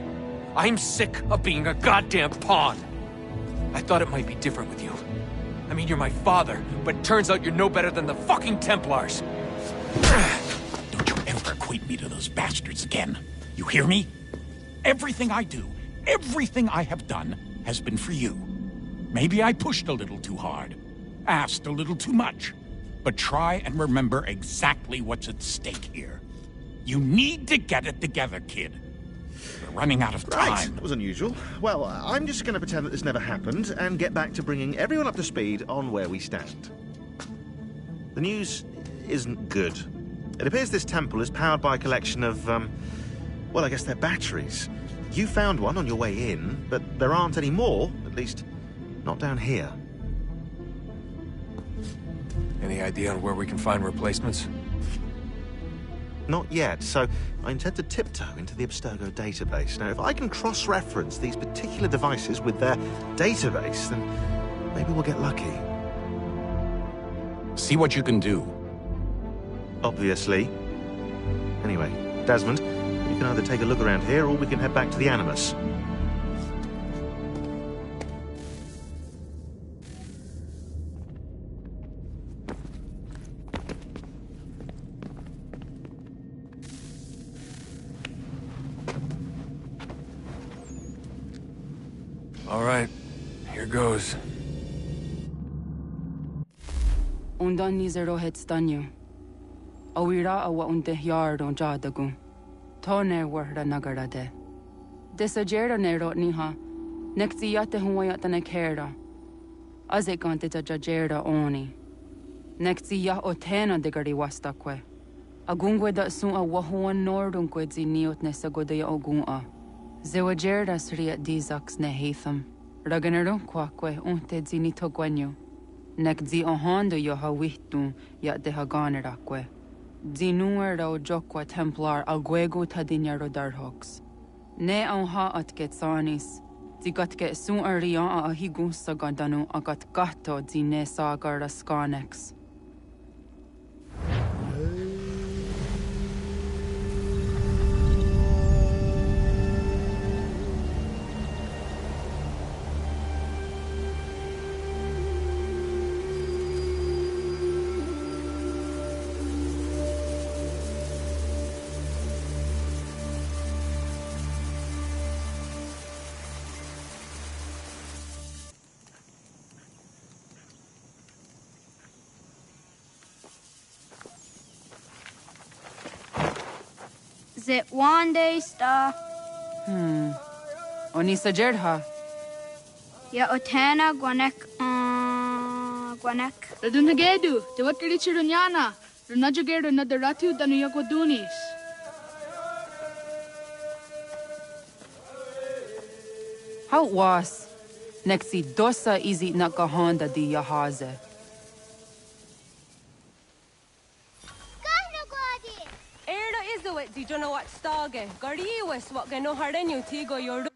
Speaker 6: I'm sick of being a goddamn pawn. I thought it might be different with you. I mean, you're my father, but turns out you're no better than the fucking Templars.
Speaker 23: Don't you ever equate me to those bastards again. You hear me? Everything I do, everything I have done, has been for you. Maybe I pushed a little too hard, asked a little too much, but try and remember exactly what's at stake here. You need to get it together, kid. We're running out of time.
Speaker 25: Right, that was unusual. Well, I'm just going to pretend that this never happened and get back to bringing everyone up to speed on where we stand. The news isn't good. It appears this temple is powered by a collection of, well, I guess they're batteries. You found one on your way in, but there aren't any more, at least not down here.
Speaker 6: Any idea on where we can find replacements?
Speaker 25: Not yet, so I intend to tiptoe into the Abstergo database. Now, if I can cross-reference these particular devices with their database, then maybe we'll get lucky.
Speaker 24: See what you can do.
Speaker 25: Obviously. Anyway, Desmond, you can either take a look around here, or we can head back to the Animus.
Speaker 6: All right, here goes.
Speaker 19: Undan nizero het stanyu. Awira awa unde yardon jadagun. Tone warda nagarade. Desajera nero niha. Nexiate huayata nekera. Azekante jajera oni. Nexia otena degari wastakwe. Agungwe da sun a wahuan nordun kwedzi niot nesagodea ogun. Zewajera sriat dizax ne Haytham. Raganarun kwakwe unte zinito gwenyo. Nek zi ohando yo hawihtun yat de haganerakwe. Zinuer ro jokwa Templar alguego tadinyaro darhox. Ne onha at getsanis. Zigat get sun arian a higun sagandanu agat gato zine sagar raskanex.
Speaker 26: Zit one day star.
Speaker 19: Onisa Jerdha.
Speaker 26: Ya otena gwanek gwanek.
Speaker 27: Radunagedu, te wat kalichirunyana. Runajagedu na daratu danu yakwadunis.
Speaker 19: How was? Nexi dosa izi nakahonda di yahaze.
Speaker 5: Erda is the wit, di Jonah what stage. Gari was what gano harden you tigo your